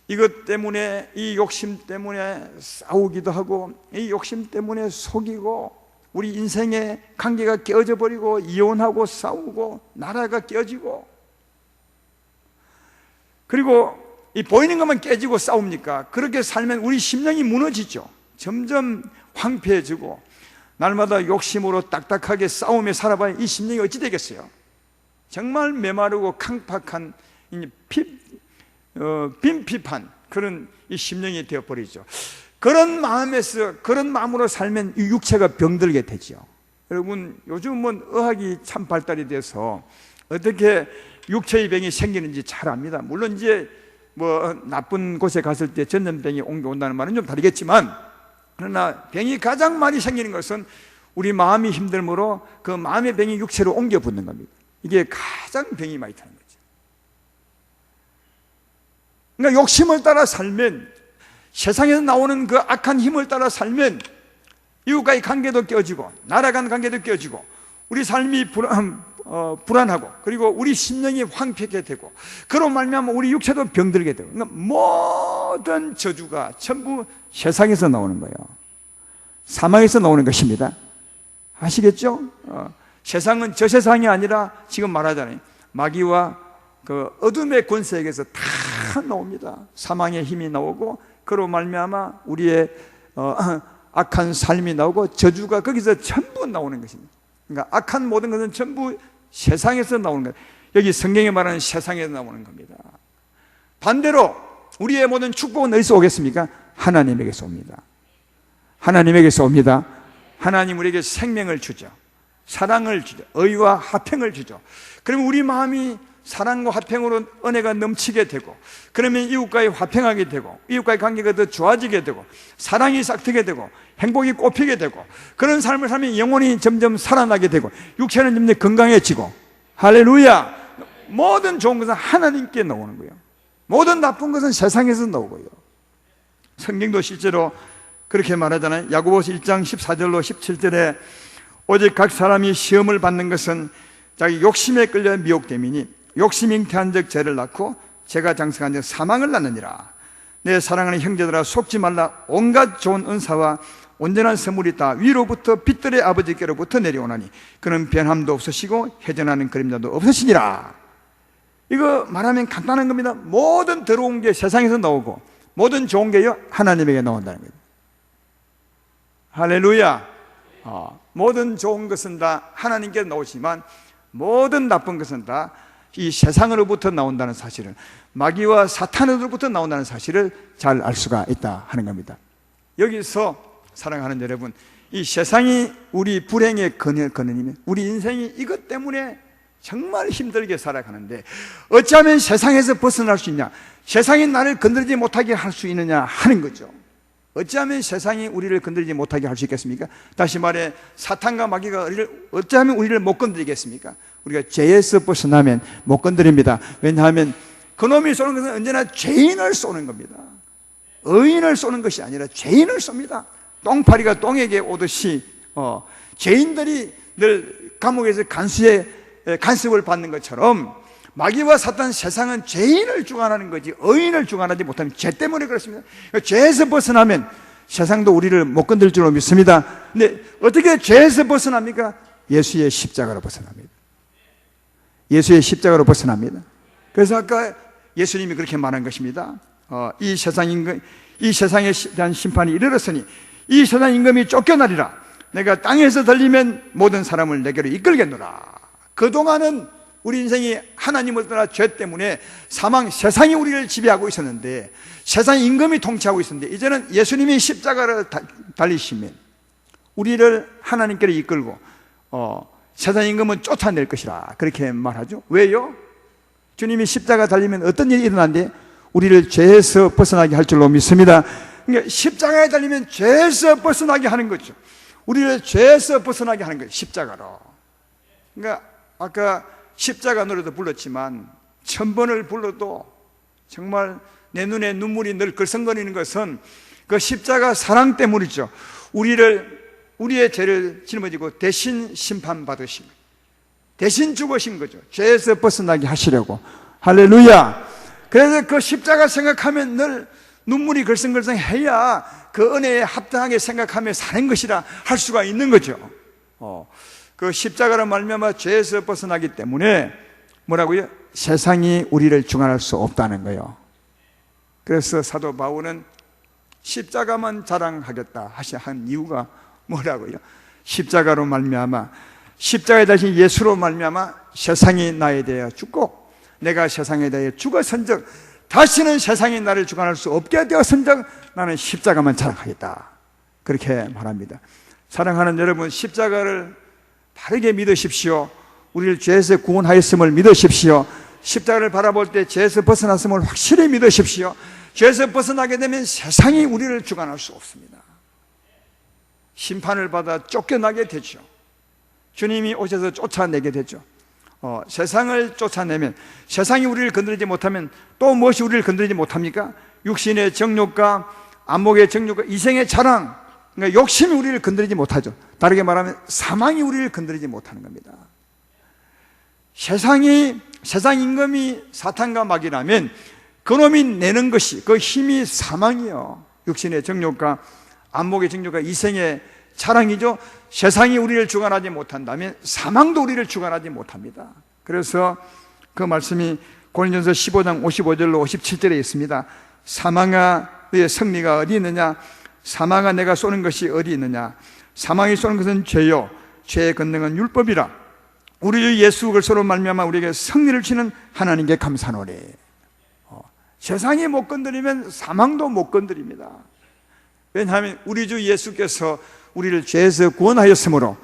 이것 때문에, 이 욕심 때문에 싸우기도 하고 이 욕심 때문에 속이고 우리 인생의 관계가 깨어져 버리고 이혼하고 싸우고 나라가 깨어지고, 그리고 이 보이는 것만 깨지고 싸웁니까? 그렇게 살면 우리 심령이 무너지죠. 점점 황폐해지고 날마다 욕심으로 딱딱하게 싸우며 살아봐야 이 심령이 어찌 되겠어요? 정말 메마르고 강팍한 빈핍한 그런 이 심령이 되어버리죠. 그런 마음에서, 그런 마음으로 살면 이 육체가 병들게 되죠. 여러분, 요즘은 의학이 참 발달이 돼서 어떻게 육체의 병이 생기는지 잘 압니다. 물론 이제 뭐 나쁜 곳에 갔을 때 전염병이 옮겨온다는 말은 좀 다르겠지만, 그러나 병이 가장 많이 생기는 것은 우리 마음이 힘들므로 그 마음의 병이 육체로 옮겨 붙는 겁니다. 이게 가장 병이 많이 타는 거죠. 그러니까 욕심을 따라 살면, 세상에서 나오는 그 악한 힘을 따라 살면 이웃과의 관계도 깨어지고 나라 간 관계도 깨어지고 우리 삶이 불안하고 그리고 우리 심령이 황폐하게 되고 그로 말미암아 우리 육체도 병들게 되고, 그러니까 모든 저주가 전부 세상에서 나오는 거예요. 사망에서 나오는 것입니다. 아시겠죠? 세상은 저 세상이 아니라 지금 말하잖아요. 마귀와 그 어둠의 권세에게서 다 나옵니다. 사망의 힘이 나오고 그로 말미암아 우리의 악한 삶이 나오고 저주가 거기서 전부 나오는 것입니다. 그러니까 악한 모든 것은 전부 세상에서 나오는 거예요. 여기 성경에 말하는 세상에서 나오는 겁니다. 반대로 우리의 모든 축복은 어디서 오겠습니까? 하나님에게서 옵니다. 하나님에게서 옵니다. 하나님 우리에게 생명을 주죠. 사랑을 주죠. 의와 화평을 주죠. 그러면 우리 마음이 사랑과 화평으로 은혜가 넘치게 되고, 그러면 이웃과의 화평하게 되고, 이웃과의 관계가 더 좋아지게 되고, 사랑이 싹트게 되고, 행복이 꽃피게 되고, 그런 삶을 살면 영혼이 점점 살아나게 되고, 육체는 점점 건강해지고, 할렐루야! 모든 좋은 것은 하나님께 나오는 거예요. 모든 나쁜 것은 세상에서 나오고요. 성경도 실제로 그렇게 말하잖아요. 야고보서 1장 14절로 17절에 오직 각 사람이 시험을 받는 것은 자기 욕심에 끌려 미혹됨이니 욕심 잉태한 적 죄를 낳고 죄가 장성한 적 사망을 낳느니라. 내 사랑하는 형제들아 속지 말라. 온갖 좋은 은사와 온전한 선물이 있다. 위로부터 빛들의 아버지께로부터 내려오나니 그는 변함도 없으시고 회전하는 그림자도 없으시니라. 이거 말하면 간단한 겁니다. 모든 더러운 게 세상에서 나오고 모든 좋은 게요 하나님에게 나온다는 거예요. 할렐루야. 모든 좋은 것은 다 하나님께 나오지만 모든 나쁜 것은 다 이 세상으로부터 나온다는 사실을, 마귀와 사탄으로부터 나온다는 사실을 잘 알 수가 있다 하는 겁니다. 여기서 사랑하는 여러분, 이 세상이 우리 불행의 근원이면 우리 인생이 이것 때문에 정말 힘들게 살아가는데 어찌하면 세상에서 벗어날 수 있냐, 세상이 나를 건드리지 못하게 할 수 있느냐 하는 거죠. 어찌하면 세상이 우리를 건드리지 못하게 할 수 있겠습니까? 다시 말해 사탄과 마귀가 어찌하면 우리를 못 건드리겠습니까? 우리가 죄에서 벗어나면 못 건드립니다. 왜냐하면 그놈이 쏘는 것은 언제나 죄인을 쏘는 겁니다. 의인을 쏘는 것이 아니라 죄인을 쏩니다. 똥파리가 똥에게 오듯이 죄인들이 늘 감옥에서 간섭을 받는 것처럼 마귀와 사탄, 세상은 죄인을 주관하는 거지 의인을 주관하지 못하면 죄 때문에 그렇습니다. 죄에서 벗어나면 세상도 우리를 못 건들 줄로 믿습니다. 근데 어떻게 죄에서 벗어납니까? 예수의 십자가로 벗어납니다. 예수의 십자가로 벗어납니다. 그래서 아까 예수님이 그렇게 말한 것입니다. 이 세상에 대한 심판이 이르렀으니 이 세상 임금이 쫓겨나리라. 내가 땅에서 들리면 모든 사람을 내게로 이끌겠노라. 그동안은 우리 인생이 하나님을 떠나 죄 때문에 세상이 우리를 지배하고 있었는데, 세상 임금이 통치하고 있었는데, 이제는 예수님이 십자가를 달리시면 우리를 하나님께로 이끌고 세상 임금은 쫓아낼 것이라 그렇게 말하죠. 왜요? 주님이 십자가 달리면 어떤 일이 일어난대? 우리를 죄에서 벗어나게 할 줄로 믿습니다. 그러니까 십자가에 달리면 죄에서 벗어나게 하는 거죠. 우리를 죄에서 벗어나게 하는 거예요, 십자가로. 그러니까 아까 십자가 노래도 불렀지만 1000번을 불러도 정말 내 눈에 눈물이 늘 글썽거리는 것은 그 십자가 사랑 때문이죠. 우리의 죄를 짊어지고 대신 심판받으신, 대신 죽으신 거죠. 죄에서 벗어나게 하시려고. 할렐루야. 그래서 그 십자가 생각하면 늘 눈물이 글썽글썽 해야 그 은혜에 합당하게 생각하며 사는 것이라 할 수가 있는 거죠. 그 십자가로 말미암아 죄에서 벗어나기 때문에 뭐라고요? 세상이 우리를 주관할 수 없다는 거예요. 그래서 사도 바울은 십자가만 자랑하겠다 한 이유가 뭐라고요? 십자가로 말미암아, 십자가에 다시 예수로 말미암아 세상이 나에 대하여 죽고 내가 세상에 대하여 죽었은즉 다시는 세상이 나를 주관할 수 없게 되었은즉 나는 십자가만 자랑하겠다, 그렇게 말합니다. 사랑하는 여러분, 십자가를 바르게 믿으십시오. 우리를 죄에서 구원하였음을 믿으십시오. 십자가를 바라볼 때 죄에서 벗어났음을 확실히 믿으십시오. 죄에서 벗어나게 되면 세상이 우리를 주관할 수 없습니다. 심판을 받아 쫓겨나게 되죠. 주님이 오셔서 쫓아내게 되죠. 세상을 쫓아내면, 세상이 우리를 건드리지 못하면 또 무엇이 우리를 건드리지 못합니까? 육신의 정욕과 안목의 정욕과 이생의 자랑, 그러니까 욕심이 우리를 건드리지 못하죠. 다르게 말하면 사망이 우리를 건드리지 못하는 겁니다. 세상 임금이 사탄과 마귀라면 그놈이 내는 것이, 그 힘이 사망이요, 육신의 정욕과 안목의 정욕과 이생의 자랑이죠. 세상이 우리를 주관하지 못한다면 사망도 우리를 주관하지 못합니다. 그래서 그 말씀이 고린도전서 15장 55절로 57절에 있습니다. 사망의 승리가 어디 있느냐? 사망아 내가 쏘는 것이 어디 있느냐? 사망이 쏘는 것은 죄요 죄의 권능은 율법이라. 우리 주 예수 그리스도로 말미암아 우리에게 승리를 주시는 하나님께 감사노래. 세상이 못 건드리면 사망도 못 건드립니다. 왜냐하면 우리 주 예수께서 우리를 죄에서 구원하였으므로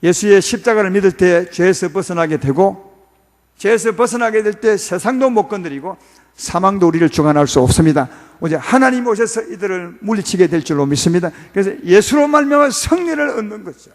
예수의 십자가를 믿을 때 죄에서 벗어나게 되고, 죄에서 벗어나게 될 때 세상도 못 건드리고 사망도 우리를 주관할 수 없습니다. 오직 하나님 오셔서 이들을 물리치게 될 줄로 믿습니다. 그래서 예수로 말미암아 승리를 얻는 거죠.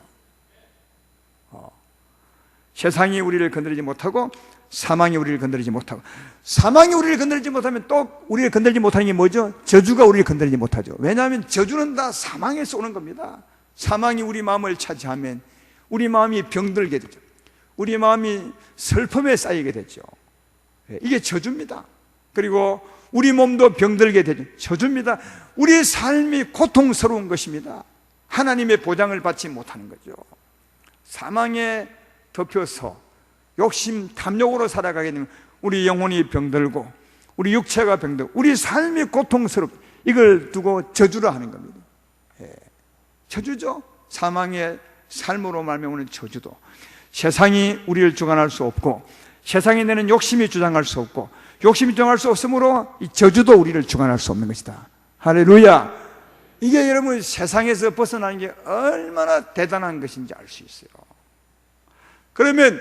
세상이 우리를 건드리지 못하고 사망이 우리를 건드리지 못하고, 사망이 우리를 건드리지 못하면 또 우리를 건드리지 못하는 게 뭐죠? 저주가 우리를 건드리지 못하죠. 왜냐하면 저주는 다 사망에서 오는 겁니다. 사망이 우리 마음을 차지하면 우리 마음이 병들게 되죠. 우리 마음이 슬픔에 쌓이게 되죠. 이게 저주입니다. 그리고 우리 몸도 병들게 되죠. 저주입니다. 우리 삶이 고통스러운 것입니다. 하나님의 보장을 받지 못하는 거죠. 사망에 덮여서 욕심, 탐욕으로 살아가게 되면 우리 영혼이 병들고 우리 육체가 병들고 우리 삶이 고통스럽고, 이걸 두고 저주를 하는 겁니다. 저주죠. 사망의 삶으로 말미암는 저주도. 세상이 우리를 주관할 수 없고 세상이 내는 욕심이 주장할 수 없고 욕심이 주장할 수 없으므로 이 저주도 우리를 주관할 수 없는 것이다. 할렐루야. 이게 여러분 세상에서 벗어나는 게 얼마나 대단한 것인지 알 수 있어요. 그러면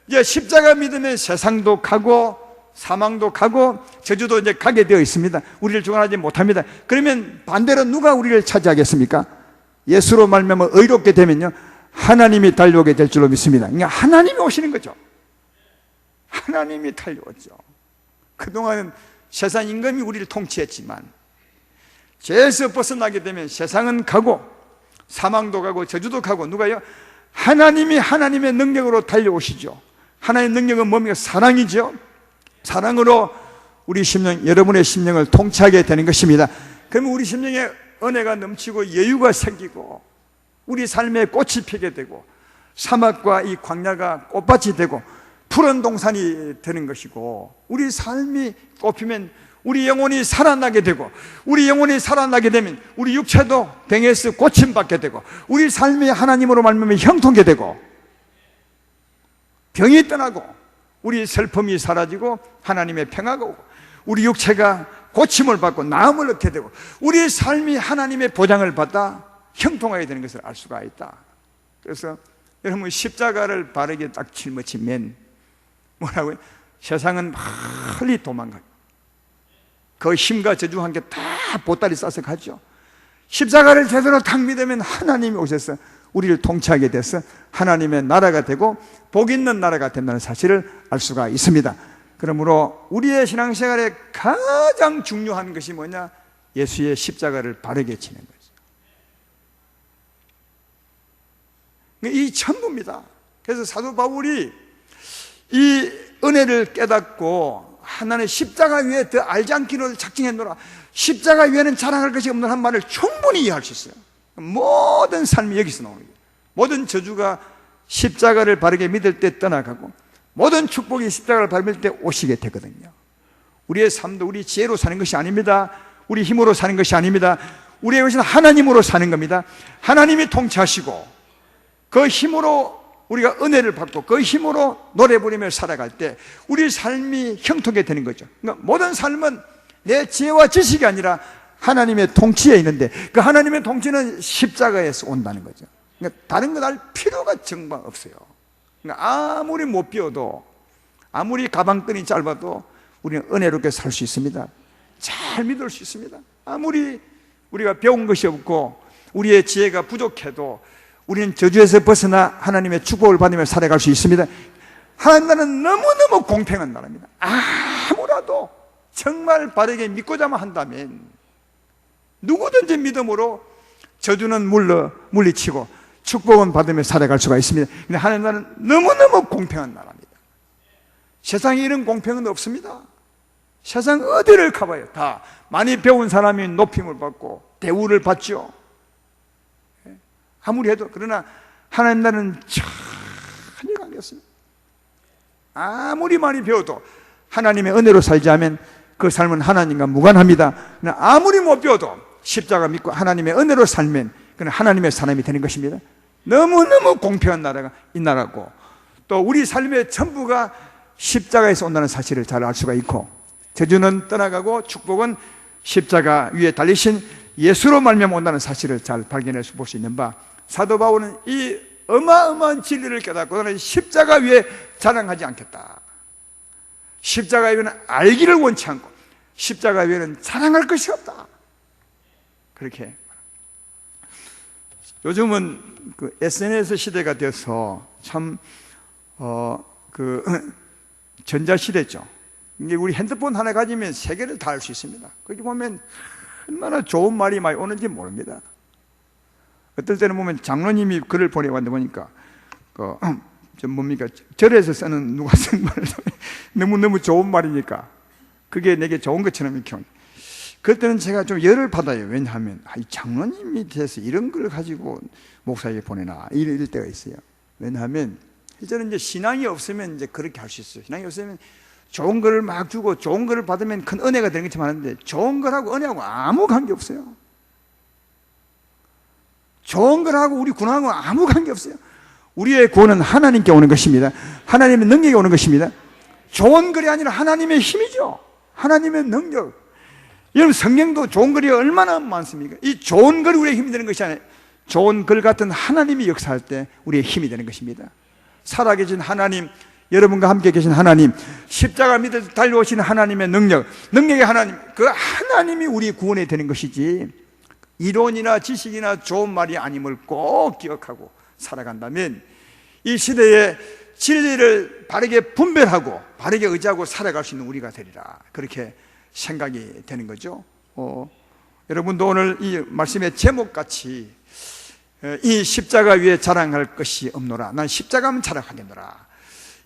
이제 십자가 믿으면 세상도 가고 사망도 가고 저주도 이제 가게 되어 있습니다. 우리를 주관하지 못합니다. 그러면 반대로 누가 우리를 차지하겠습니까? 예수로 말미암아 의롭게 되면요 하나님이 달려오게 될 줄로 믿습니다. 그러니까 하나님이 오시는 거죠. 하나님이 달려오죠. 그동안은 세상 임금이 우리를 통치했지만 죄에서 벗어나게 되면 세상은 가고 사망도 가고 저주도 가고, 누가요? 하나님이 하나님의 능력으로 달려오시죠. 하나님의 능력은 뭡니까? 사랑이죠. 사랑으로 우리 심령, 여러분의 심령을 통치하게 되는 것입니다. 그러면 우리 심령에 은혜가 넘치고 여유가 생기고 우리 삶에 꽃이 피게 되고 사막과 이 광야가 꽃밭이 되고 푸른 동산이 되는 것이고, 우리 삶이 꽃피면 우리 영혼이 살아나게 되고, 우리 영혼이 살아나게 되면 우리 육체도 병에서 고침받게 되고 우리 삶이 하나님으로 말미암아 형통하게 되고 병이 떠나고 우리 슬픔이 사라지고 하나님의 평화가 오고 우리 육체가 고침을 받고 나음을 얻게 되고 우리 삶이 하나님의 보장을 받아 형통하게 되는 것을 알 수가 있다. 그래서 여러분 십자가를 바르게 딱 짊어지면 뭐라고요? 세상은 멀리 도망가요. 그 힘과 저주와 함께 다 보따리 싸서 가죠. 십자가를 제대로 딱 믿으면 하나님이 오셔서 우리를 통치하게 돼서 하나님의 나라가 되고 복 있는 나라가 된다는 사실을 알 수가 있습니다. 그러므로 우리의 신앙생활에 가장 중요한 것이 뭐냐? 예수의 십자가를 바르게 지는 거죠. 이 전부입니다. 그래서 사도 바울이 이 은혜를 깨닫고 하나님의 십자가 위에 더 알지 않기를 작정했노라. 십자가 위에는 자랑할 것이 없는 한 말을 충분히 이해할 수 있어요. 모든 삶이 여기서 나오는 거예요. 모든 저주가 십자가를 바르게 믿을 때 떠나가고 모든 축복이 십자가를 바르게 때 오시게 되거든요. 우리의 삶도 우리 지혜로 사는 것이 아닙니다. 우리 힘으로 사는 것이 아닙니다. 우리의 것은 하나님으로 사는 겁니다. 하나님이 통치하시고 그 힘으로 우리가 은혜를 받고 그 힘으로 노래 부르며 살아갈 때 우리 삶이 형통하게 되는 거죠. 그러니까 모든 삶은 내 지혜와 지식이 아니라 하나님의 통치에 있는데 그 하나님의 통치는 십자가에서 온다는 거죠. 그러니까 다른 것 할 필요가 정말 없어요. 그러니까 아무리 못 배워도 아무리 가방끈이 짧아도 우리는 은혜롭게 살 수 있습니다. 잘 믿을 수 있습니다. 아무리 우리가 배운 것이 없고 우리의 지혜가 부족해도 우리는 저주에서 벗어나 하나님의 축복을 받으며 살아갈 수 있습니다. 하나님 나라는 너무너무 공평한 나라입니다. 아무라도 정말 바르게 믿고자만 한다면 누구든지 믿음으로 저주는 물리치고 축복은 받으며 살아갈 수가 있습니다. 근데 하나님 나라는 너무너무 공평한 나라입니다. 세상에 이런 공평은 없습니다. 세상 어디를 가봐요. 다 많이 배운 사람이 높임을 받고 대우를 받죠. 아무리 해도. 그러나 하나님 나라는 전혀 관계없습니다. 아무리 많이 배워도 하나님의 은혜로 살지 않으면 그 삶은 하나님과 무관합니다. 아무리 못 배워도 십자가 믿고 하나님의 은혜로 살면 그는 하나님의 사람이 되는 것입니다. 너무너무 공평한 나라가 이 나라고, 또 우리 삶의 전부가 십자가에서 온다는 사실을 잘 알 수가 있고, 저주는 떠나가고 축복은 십자가 위에 달리신 예수로 말미암아 온다는 사실을 잘 발견해서 볼 수 있는 바, 사도 바울은 이 어마어마한 진리를 깨닫고 나는 십자가 위에 자랑하지 않겠다. 십자가 위에는 알기를 원치 않고 십자가 위에는 자랑할 것이 없다. 그렇게. 요즘은 그 SNS 시대가 되어서 참 전자시대죠. 이게 우리 핸드폰 하나 가지면 세계를 다 알 수 있습니다. 거기 보면 얼마나 좋은 말이 많이 오는지 모릅니다. 어떨 때는 보면 장로님이 글을 보내왔는데 보니까 뭡니까, 절에서 쓰는 누가 쓴 말을 너무너무 좋은 말이니까 그게 내게 좋은 것처럼 이렇게 오는. 그럴 때는 제가 좀 열을 받아요. 왜냐하면 이 장로님이 돼서 이런 걸 가지고 목사에게 보내나 이럴 때가 있어요. 왜냐하면 저는 이제 신앙이 없으면 이제 그렇게 할 수 있어요. 신앙이 없으면 좋은 거를 막 주고 좋은 거를 받으면 큰 은혜가 되는 것처럼 하는데, 좋은 거하고 은혜하고 아무 관계 없어요. 좋은 거하고 우리 구원하고 아무 관계 없어요. 우리의 구원은 하나님께 오는 것입니다. 하나님의 능력이 오는 것입니다. 좋은 글이 아니라 하나님의 힘이죠. 하나님의 능력. 여러분, 성경도 좋은 글이 얼마나 많습니까? 이 좋은 글이 우리의 힘이 되는 것이 아니라 좋은 글 같은 하나님이 역사할 때 우리의 힘이 되는 것입니다. 살아계신 하나님, 여러분과 함께 계신 하나님, 십자가 밑에 달려오시는 하나님의 능력, 능력의 하나님, 그 하나님이 우리 구원이 되는 것이지 이론이나 지식이나 좋은 말이 아님을 꼭 기억하고 살아간다면 이 시대에 진리를 바르게 분별하고 바르게 의지하고 살아갈 수 있는 우리가 되리라, 그렇게 생각이 되는 거죠. 여러분도 오늘 이 말씀의 제목같이 이 십자가 위에 자랑할 것이 없노라, 난 십자가만 자랑하겠노라,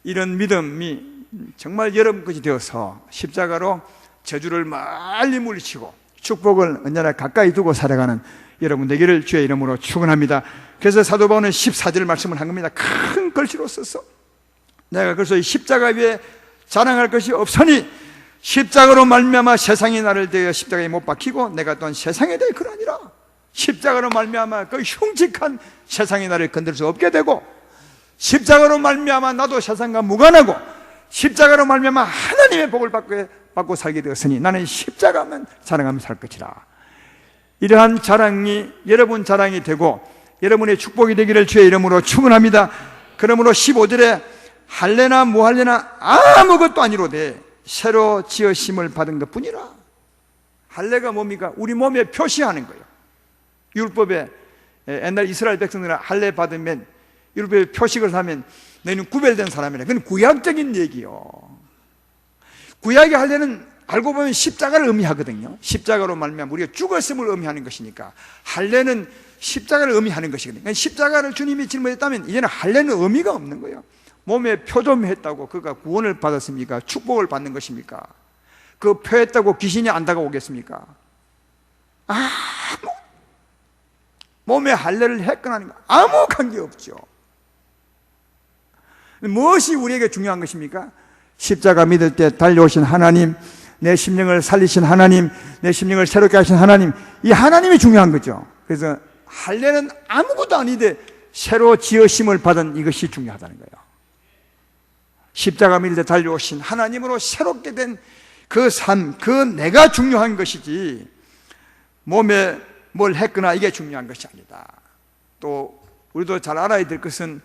이런 믿음이 정말 여러분 것이 되어서 십자가로 저주를 멀리 물리치고 축복을 언제나 가까이 두고 살아가는 여러분 되기를 주의 이름으로 축원합니다. 그래서 사도 바울은 14절 말씀을 한 겁니다. 큰 글씨로 써서 내가 그래서 이 십자가 위에 자랑할 것이 없으니 십자가로 말미암아 세상이 나를 대하여 십자가에 못 박히고 내가 또한 세상에 대해 그러니라. 십자가로 말미암아 그 흉측한 세상이 나를 건들 수 없게 되고, 십자가로 말미암아 나도 세상과 무관하고 십자가로 말미암아 하나님의 복을 받고 살게 되었으니 나는 십자가만 자랑하며 살 것이라. 이러한 자랑이 여러분 자랑이 되고 여러분의 축복이 되기를 주의 이름으로 축원합니다. 그러므로 15절에 할례나 무할례나 아무것도 아니로되 새로 지으심을 받은 것뿐이라. 할례가 뭡니까? 우리 몸에 표시하는 거예요. 율법에 옛날 이스라엘 백성들은 할례 받으면 율법에 표식을 하면 너희는 구별된 사람이라. 그건 구약적인 얘기요. 구약의 할례는 알고 보면 십자가를 의미하거든요. 십자가로 말미암아 우리가 죽었음을 의미하는 것이니까 할례는 십자가를 의미하는 것이거든요. 그러니까 십자가를 주님이 짊어졌다면 이제는 할례는 의미가 없는 거예요. 몸에 표점했다고 그가 구원을 받았습니까? 축복을 받는 것입니까? 그 표했다고 귀신이 안 다가오겠습니까? 몸에 할례를 했거나 아무 관계없죠. 무엇이 우리에게 중요한 것입니까? 십자가 믿을 때 달려오신 하나님, 내 심령을 살리신 하나님, 내 심령을 새롭게 하신 하나님, 이 하나님이 중요한 거죠. 그래서 할례는 아무것도 아닌데 새로 지으심을 받은 이것이 중요하다는 거예요. 십자가 믿을 때 달려오신 하나님으로 새롭게 된 그 삶, 그 내가 중요한 것이지 몸에 뭘 했거나 이게 중요한 것이 아니다. 또 우리도 잘 알아야 될 것은,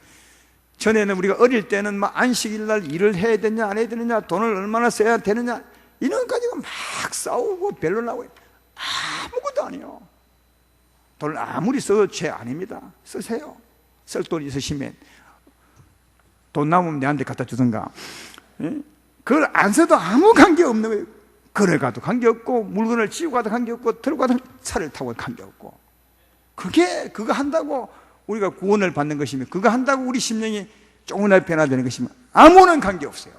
전에는 우리가 어릴 때는 막 안식일 날 일을 해야 되냐 안 해야 되느냐, 돈을 얼마나 써야 되느냐, 이런 것 가지고 막 싸우고 변론하고 아무것도 아니에요. 돈을 아무리 써도 죄 아닙니다. 쓰세요. 쓸 돈 있으시면 돈 남으면 내한테 갖다 주든가. 그걸 안 써도 아무 관계 없는 거예요. 걸어 가도 관계없고, 물건을 지우고 가도 관계없고, 들고 가도 차를 타고 관계없고. 그거 한다고 우리가 구원을 받는 것이며, 그거 한다고 우리 심령이 조금이라도 변화되는 것이며 아무런 관계없어요.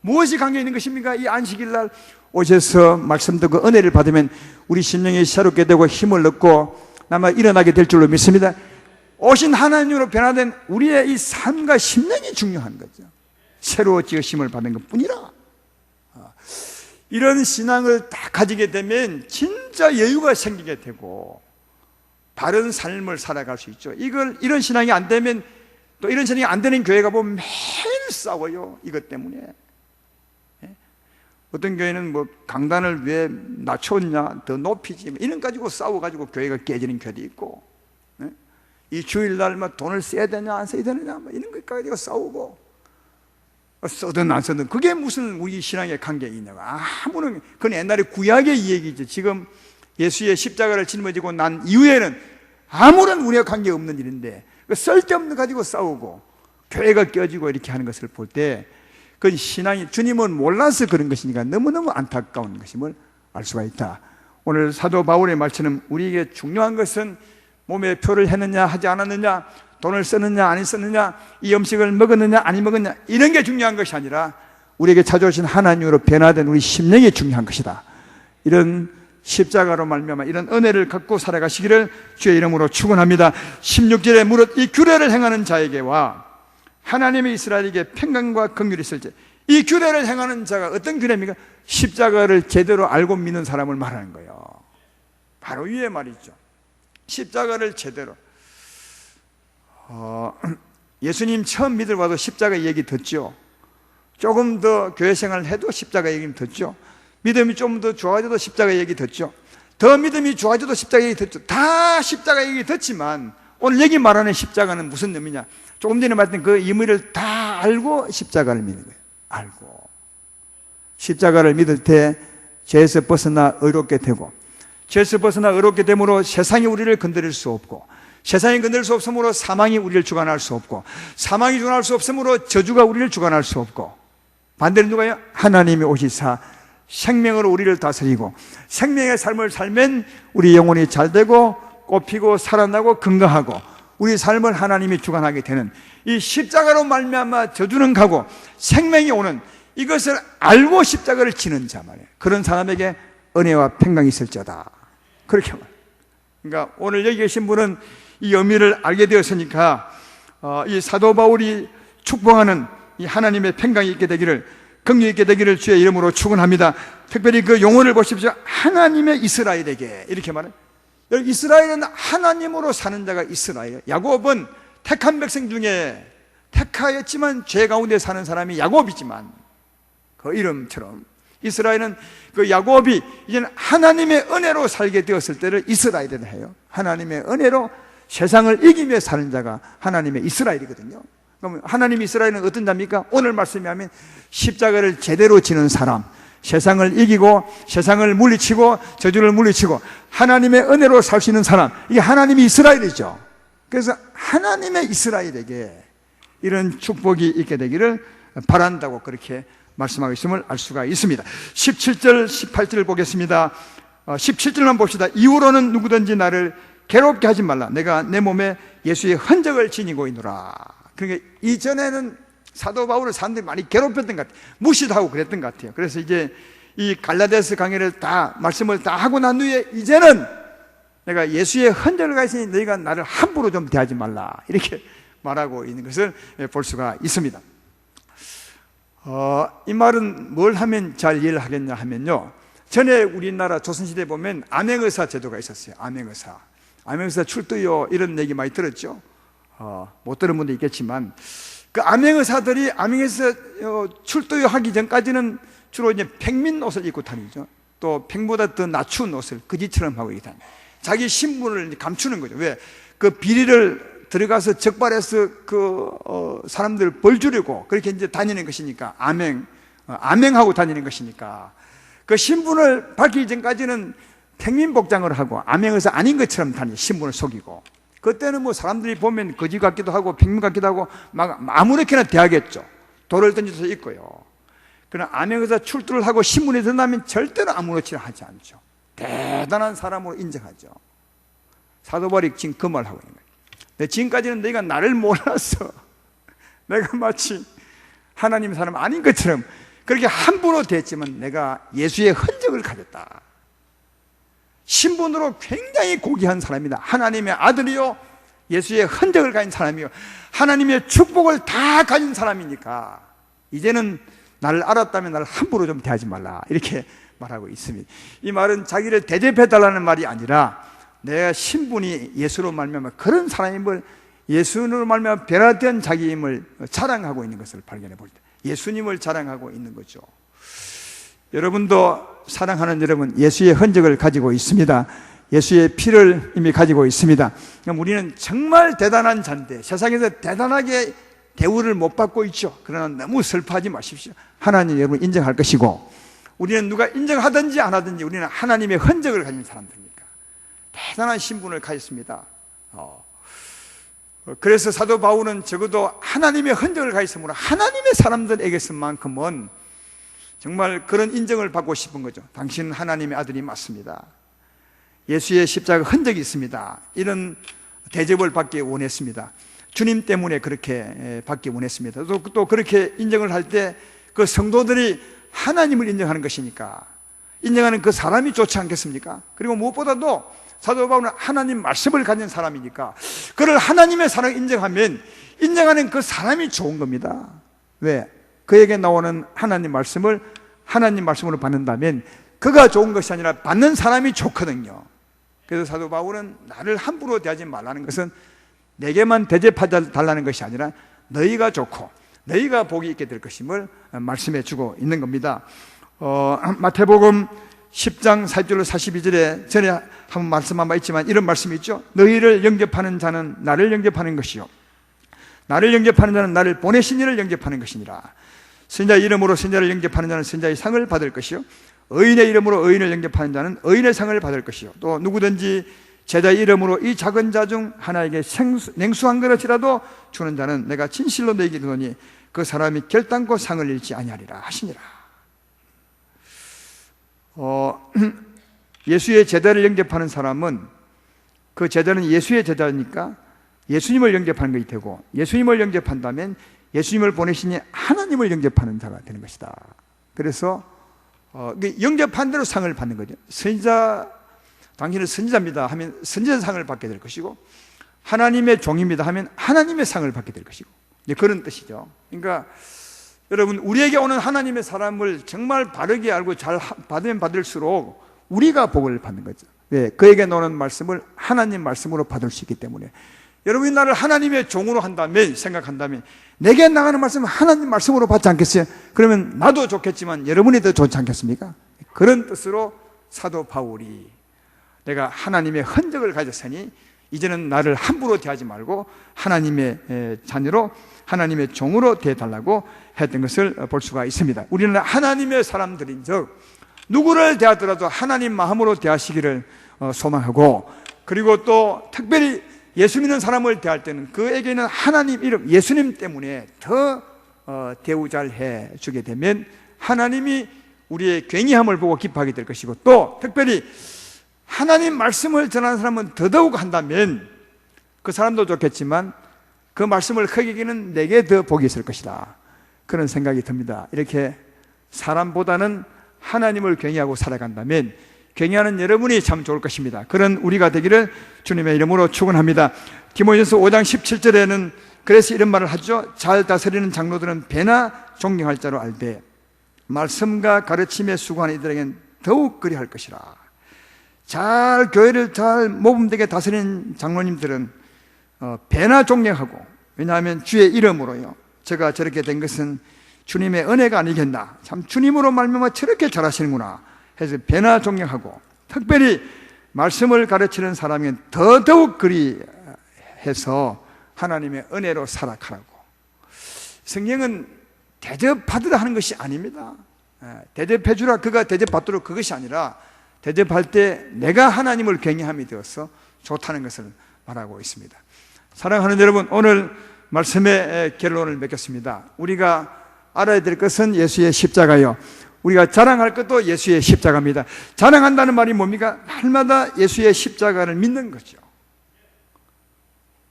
무엇이 관계 있는 것입니까? 이 안식일 날 오셔서 말씀 듣고 은혜를 받으면 우리 심령이 새롭게 되고 힘을 얻고 아마 일어나게 될 줄로 믿습니다. 오신 하나님으로 변화된 우리의 이 삶과 심령이 중요한 거죠. 새로 지으심을 받은 것 뿐이라. 이런 신앙을 딱 가지게 되면 진짜 여유가 생기게 되고 바른 삶을 살아갈 수 있죠. 이런 신앙이 안 되면, 또 이런 신앙이 안 되는 교회가 보면 매일 싸워요. 이것 때문에. 어떤 교회는 뭐 강단을 왜 낮췄냐, 더 높이지, 이런 가지고 싸워가지고 교회가 깨지는 교회도 있고, 이 주일날 뭐 돈을 써야 되냐 안 써야 되느냐, 뭐 이런 것 가지고 싸우고, 써든 안 써든 그게 무슨 우리 신앙의 관계가 있냐고. 아무런, 그건 옛날에 구약의 얘기죠. 지금 예수의 십자가를 짊어지고 난 이후에는 아무런 우리와 관계 없는 일인데, 쓸데없는 거 가지고 싸우고 교회가 깨지고 이렇게 하는 것을 볼 때, 그 신앙이 주님은 몰라서 그런 것이니까 너무너무 안타까운 것임을 알 수가 있다. 오늘 사도 바울의 말처럼 우리에게 중요한 것은 몸에 표를 했느냐 하지 않았느냐, 돈을 썼느냐 아니 썼느냐, 이 음식을 먹었느냐 아니 먹었느냐, 이런 게 중요한 것이 아니라 우리에게 찾아오신 하나님으로 변화된 우리 심령이 중요한 것이다. 이런 십자가로 말미암아 이런 은혜를 갖고 살아가시기를 주의 이름으로 축원합니다. 16절에 무릇 이 규례를 행하는 자에게와 하나님의 이스라엘에게 평강과 긍휼이 있을지. 이 규례를 행하는 자가 어떤 규례입니까? 십자가를 제대로 알고 믿는 사람을 말하는 거예요. 바로 위에 말이죠. 십자가를 제대로. 예수님 처음 믿으러 와도 십자가 얘기 듣죠. 조금 더 교회 생활을 해도 십자가 얘기 듣죠. 믿음이 좀 더 좋아져도 십자가 얘기 듣죠. 더 믿음이 좋아져도 십자가 얘기 듣죠. 다 십자가 얘기 듣지만 오늘 여기 말하는 십자가는 무슨 의미냐? 조금 전에 말했던 그 의미를 다 알고 십자가를 믿는 거예요. 알고 십자가를 믿을 때 죄에서 벗어나 의롭게 되고, 죄에서 벗어나 의롭게 됨으로 세상이 우리를 건드릴 수 없고, 세상이 건드릴 수 없으므로 사망이 우리를 주관할 수 없고, 사망이 주관할 수 없으므로 저주가 우리를 주관할 수 없고, 반대로 누가요? 하나님이 오시사 생명으로 우리를 다스리고, 생명의 삶을 살면 우리 영혼이 잘 되고 꽃피고 살아나고 건강하고 우리 삶을 하나님이 주관하게 되는, 이 십자가로 말미암아 저주는 가고 생명이 오는 이것을 알고 십자가를 지는 자 말이에요. 그런 사람에게 은혜와 평강이 있을지어다. 그렇게 말해요. 그러니까 오늘 여기 계신 분은 이 의미를 알게 되었으니까 이 사도 바울이 축복하는 이 하나님의 평강이 있게 되기를, 긍휼이 있게 되기를 주의 이름으로 축원합니다. 특별히 그 용어를 보십시오. 하나님의 이스라엘에게, 이렇게 말해요. 이스라엘은 하나님으로 사는 자가 이스라엘. 야곱은 택한 백성 중에 택하였지만 죄 가운데 사는 사람이 야곱이지만, 그 이름처럼 이스라엘은 그 야곱이 이제는 하나님의 은혜로 살게 되었을 때를 이스라엘이라 해요. 하나님의 은혜로 세상을 이기며 사는 자가 하나님의 이스라엘이거든요. 그럼 하나님의 이스라엘은 어떤 자입니까? 오늘 말씀에 하면 십자가를 제대로 지는 사람, 세상을 이기고 세상을 물리치고 저주를 물리치고 하나님의 은혜로 살 수 있는 사람, 이게 하나님의 이스라엘이죠. 그래서 하나님의 이스라엘에게 이런 축복이 있게 되기를 바란다고 그렇게 말씀하고 있음을 알 수가 있습니다. 17절 18절을 보겠습니다. 17절만 봅시다. 이후로는 누구든지 나를 괴롭게 하지 말라. 내가 내 몸에 예수의 흔적을 지니고 있노라. 그러니까 이전에는 사도 바울을 사람들이 많이 괴롭혔던 것 같아요. 무시도 하고 그랬던 것 같아요. 그래서 이제 이 갈라디아서 강의를 다 말씀을 다 하고 난 후에 이제는 내가 예수의 흔적을 가지니 너희가 나를 함부로 좀 대하지 말라, 이렇게 말하고 있는 것을 볼 수가 있습니다. 이 말은 뭘 하면 잘 이해를 하겠냐 하면요, 전에 우리나라 조선시대에 보면 암행의사 제도가 있었어요. 암행의사 출두요, 이런 얘기 많이 들었죠. 못 들은 분도 있겠지만, 그 암행의사들이 암행에서 출두요 하기 전까지는 주로 이제 백민 옷을 입고 다니죠. 또 백보다 더 낮춘 옷을 거지처럼 하고 있다. 자기 신분을 감추는 거죠. 왜? 그 비리를 들어가서 적발해서 사람들 벌 주려고 그렇게 이제 다니는 것이니까, 암행하고 다니는 것이니까, 그 신분을 밝히기 전까지는 백민 복장을 하고 암행의사 아닌 것처럼 다니, 신분을 속이고. 그때는 뭐 사람들이 보면 거지 같기도 하고 백민 같기도 하고 막 아무렇게나 대하겠죠. 돌을 던져서 있고요. 그러나 암행의사 출두를 하고 신분이 드러나면 절대로 아무렇지나 하지 않죠. 대단한 사람으로 인정하죠. 사도 바울이 지금 그 말을 하고 있는 거예요. 지금까지는 너희가 나를 몰라서 내가 마치 하나님의 사람 아닌 것처럼 그렇게 함부로 대했지만 내가 예수의 흔적을 가졌다. 신분으로 굉장히 고귀한 사람이다. 하나님의 아들이요, 예수의 흔적을 가진 사람이요, 하나님의 축복을 다 가진 사람이니까 이제는 나를 알았다면 나를 함부로 좀 대하지 말라, 이렇게 말하고 있습니다. 이 말은 자기를 대접해달라는 말이 아니라 내 신분이 예수로 말미암아 그런 사람임을, 예수로 말미암아 변화된 자기임을 자랑하고 있는 것을 발견해 볼 때 예수님을 자랑하고 있는 거죠. 여러분도 사랑하는 여러분, 예수의 흔적을 가지고 있습니다. 예수의 피를 이미 가지고 있습니다. 그럼 우리는 정말 대단한 자인데 세상에서 대단하게 대우를 못 받고 있죠. 그러나 너무 슬퍼하지 마십시오. 하나님 여러분 인정할 것이고, 우리는 누가 인정하든지 안 하든지 우리는 하나님의 흔적을 가진 사람들이니까 대단한 신분을 가졌습니다. 그래서 사도 바울은 적어도 하나님의 흔적을 가졌으므로 하나님의 사람들에게서만큼은 정말 그런 인정을 받고 싶은 거죠. 당신은 하나님의 아들이 맞습니다. 예수의 십자가 흔적이 있습니다. 이런 대접을 받기 원했습니다. 주님 때문에 그렇게 받기 원했습니다. 또 그렇게 인정을 할 때 그 성도들이 하나님을 인정하는 것이니까 인정하는 그 사람이 좋지 않겠습니까? 그리고 무엇보다도 사도 바울은 하나님 말씀을 가진 사람이니까 그를 하나님의 사랑을 인정하면 인정하는 그 사람이 좋은 겁니다. 왜? 그에게 나오는 하나님 말씀을 하나님 말씀으로 받는다면 그가 좋은 것이 아니라 받는 사람이 좋거든요. 그래서 사도 바울은 나를 함부로 대하지 말라는 것은 내게만 대접해 달라는 것이 아니라 너희가 좋고 너희가 복이 있게 될 것임을 말씀해 주고 있는 겁니다. 마태복음 10장 4절로 42절에 전에 한번 말씀 한번 있지만 이런 말씀이 있죠. 너희를 영접하는 자는 나를 영접하는 것이요 나를 영접하는 자는 나를 보내신 이를 영접하는 것이니라. 선자 이름으로 선자를 영접하는 자는 선자의 상을 받을 것이요 의인의 이름으로 의인을 영접하는 자는 의인의 상을 받을 것이요 또 누구든지 제자의 이름으로 이 작은 자 중 하나에게 냉수 한 그릇이라도 주는 자는 내가 진실로 너희에게 이르노니 그 사람이 결단코 상을 잃지 아니하리라 하시니라. 예수의 제자를 영접하는 사람은 그 제자는 예수의 제자니까 예수님을 영접하는 것이 되고, 예수님을 영접한다면 예수님을 보내신 하나님을 영접하는 자가 되는 것이다. 그래서 영접한 대로 상을 받는 거죠. 선지자, 당신은 선지자입니다 하면 선지자상을 받게 될 것이고, 하나님의 종입니다 하면 하나님의 상을 받게 될 것이고, 그런 뜻이죠. 그러니까 여러분, 우리에게 오는 하나님의 사람을 정말 바르게 알고 잘 받으면 받을수록 우리가 복을 받는 거죠. 왜? 그에게 나오는 말씀을 하나님 말씀으로 받을 수 있기 때문에. 여러분이 나를 하나님의 종으로 한다면, 생각한다면 내게 나가는 말씀은 하나님 말씀으로 받지 않겠어요? 그러면 나도 좋겠지만 여러분이 더 좋지 않겠습니까? 그런 뜻으로 사도 바울이 내가 하나님의 흔적을 가졌으니 이제는 나를 함부로 대하지 말고 하나님의 자녀로, 하나님의 종으로 대해달라고 했던 것을 볼 수가 있습니다. 우리는 하나님의 사람들인즉 누구를 대하더라도 하나님 마음으로 대하시기를 소망하고, 그리고 또 특별히 예수 믿는 사람을 대할 때는 그에게는 하나님 이름, 예수님 때문에 더 대우 잘 해주게 되면 하나님이 우리의 굉이함을 보고 기뻐하게 될 것이고, 또 특별히 하나님 말씀을 전하는 사람은 더더욱 한다면 그 사람도 좋겠지만 그 말씀을 크게기는 내게 더 복이 있을 것이다, 그런 생각이 듭니다. 이렇게 사람보다는 하나님을 굉이하고 살아간다면 굉이하는 여러분이 참 좋을 것입니다. 그런 우리가 되기를 주님의 이름으로 축원합니다. 디모데전서 5장 17절에는 그래서 이런 말을 하죠. 잘 다스리는 장로들은 배나 존경할 자로 알되 말씀과 가르침에 수고하는 이들에게는 더욱 그리할 것이라. 잘 교회를 잘 모범되게 다스리는 장로님들은 배나 존경하고, 왜냐하면 주의 이름으로요, 제가 저렇게 된 것은 주님의 은혜가 아니겠나, 참 주님으로 말미암아 저렇게 잘하시는구나 해서 배나 존경하고, 특별히 말씀을 가르치는 사람은 더더욱 그리해서 하나님의 은혜로 살아가라고. 성경은 대접받으라 하는 것이 아닙니다. 대접해 주라, 그가 대접받도록, 그것이 아니라 대접할 때 내가 하나님을 굉이함이 되어서 좋다는 것을 말하고 있습니다. 사랑하는 여러분, 오늘 말씀의 결론을 맺겠습니다. 우리가 알아야 될 것은 예수의 십자가요, 우리가 자랑할 것도 예수의 십자가입니다. 자랑한다는 말이 뭡니까? 날마다 예수의 십자가를 믿는 거죠.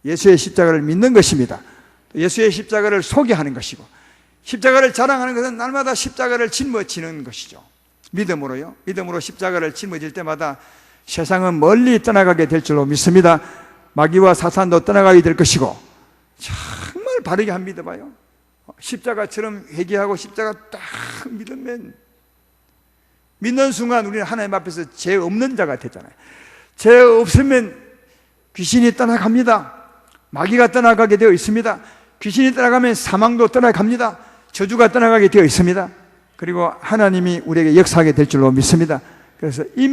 예수의 십자가를 믿는 것입니다. 예수의 십자가를 소개하는 것이고, 십자가를 자랑하는 것은 날마다 십자가를 짊어지는 것이죠. 믿음으로요, 믿음으로 십자가를 짊어질 때마다 세상은 멀리 떠나가게 될 줄로 믿습니다. 마귀와 사탄도 떠나가게 될 것이고, 정말 바르게 한 믿어봐요. 십자가처럼 회개하고 십자가 딱 믿으면, 믿는 순간 우리는 하나님 앞에서 죄 없는 자가 됐잖아요. 죄 없으면 귀신이 떠나갑니다. 마귀가 떠나가게 되어 있습니다. 귀신이 떠나가면 사망도 떠나갑니다. 저주가 떠나가게 되어 있습니다. 그리고 하나님이 우리에게 역사하게 될 줄로 믿습니다. 그래서 이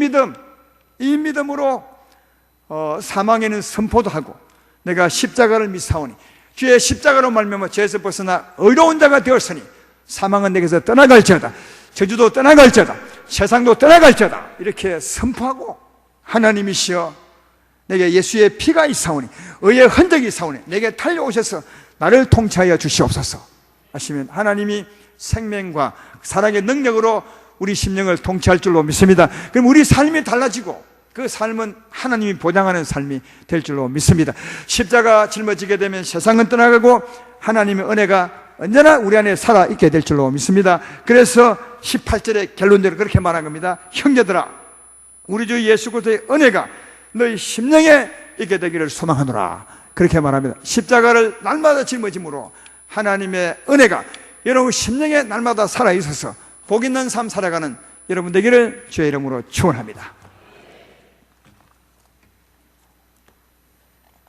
믿음으로 사망에는 선포도 하고, 내가 십자가를 믿사오니 주의 십자가로 말미암아 죄에서 벗어나 의로운 자가 되었으니 사망은 내게서 떠나갈지어다, 저주도 떠나갈지어다, 세상도 떠나갈지어다, 이렇게 선포하고, 하나님이시여 내게 예수의 피가 있사오니 의의 흔적이 있사오니 내게 달려오셔서 나를 통치하여 주시옵소서 하시면 하나님이 생명과 사랑의 능력으로 우리 심령을 통치할 줄로 믿습니다. 그럼 우리 삶이 달라지고 그 삶은 하나님이 보장하는 삶이 될 줄로 믿습니다. 십자가 짊어지게 되면 세상은 떠나가고 하나님의 은혜가 언제나 우리 안에 살아있게 될 줄로 믿습니다. 그래서 18절의 결론대로 그렇게 말한 겁니다. 형제들아, 우리 주 예수 그리스도의 은혜가 너희 심령에 있게 되기를 소망하노라, 그렇게 말합니다. 십자가를 날마다 짊어짐으로 하나님의 은혜가 여러분 심령에 날마다 살아있어서 복 있는 삶 살아가는 여러분 되기를 주의 이름으로 축원합니다.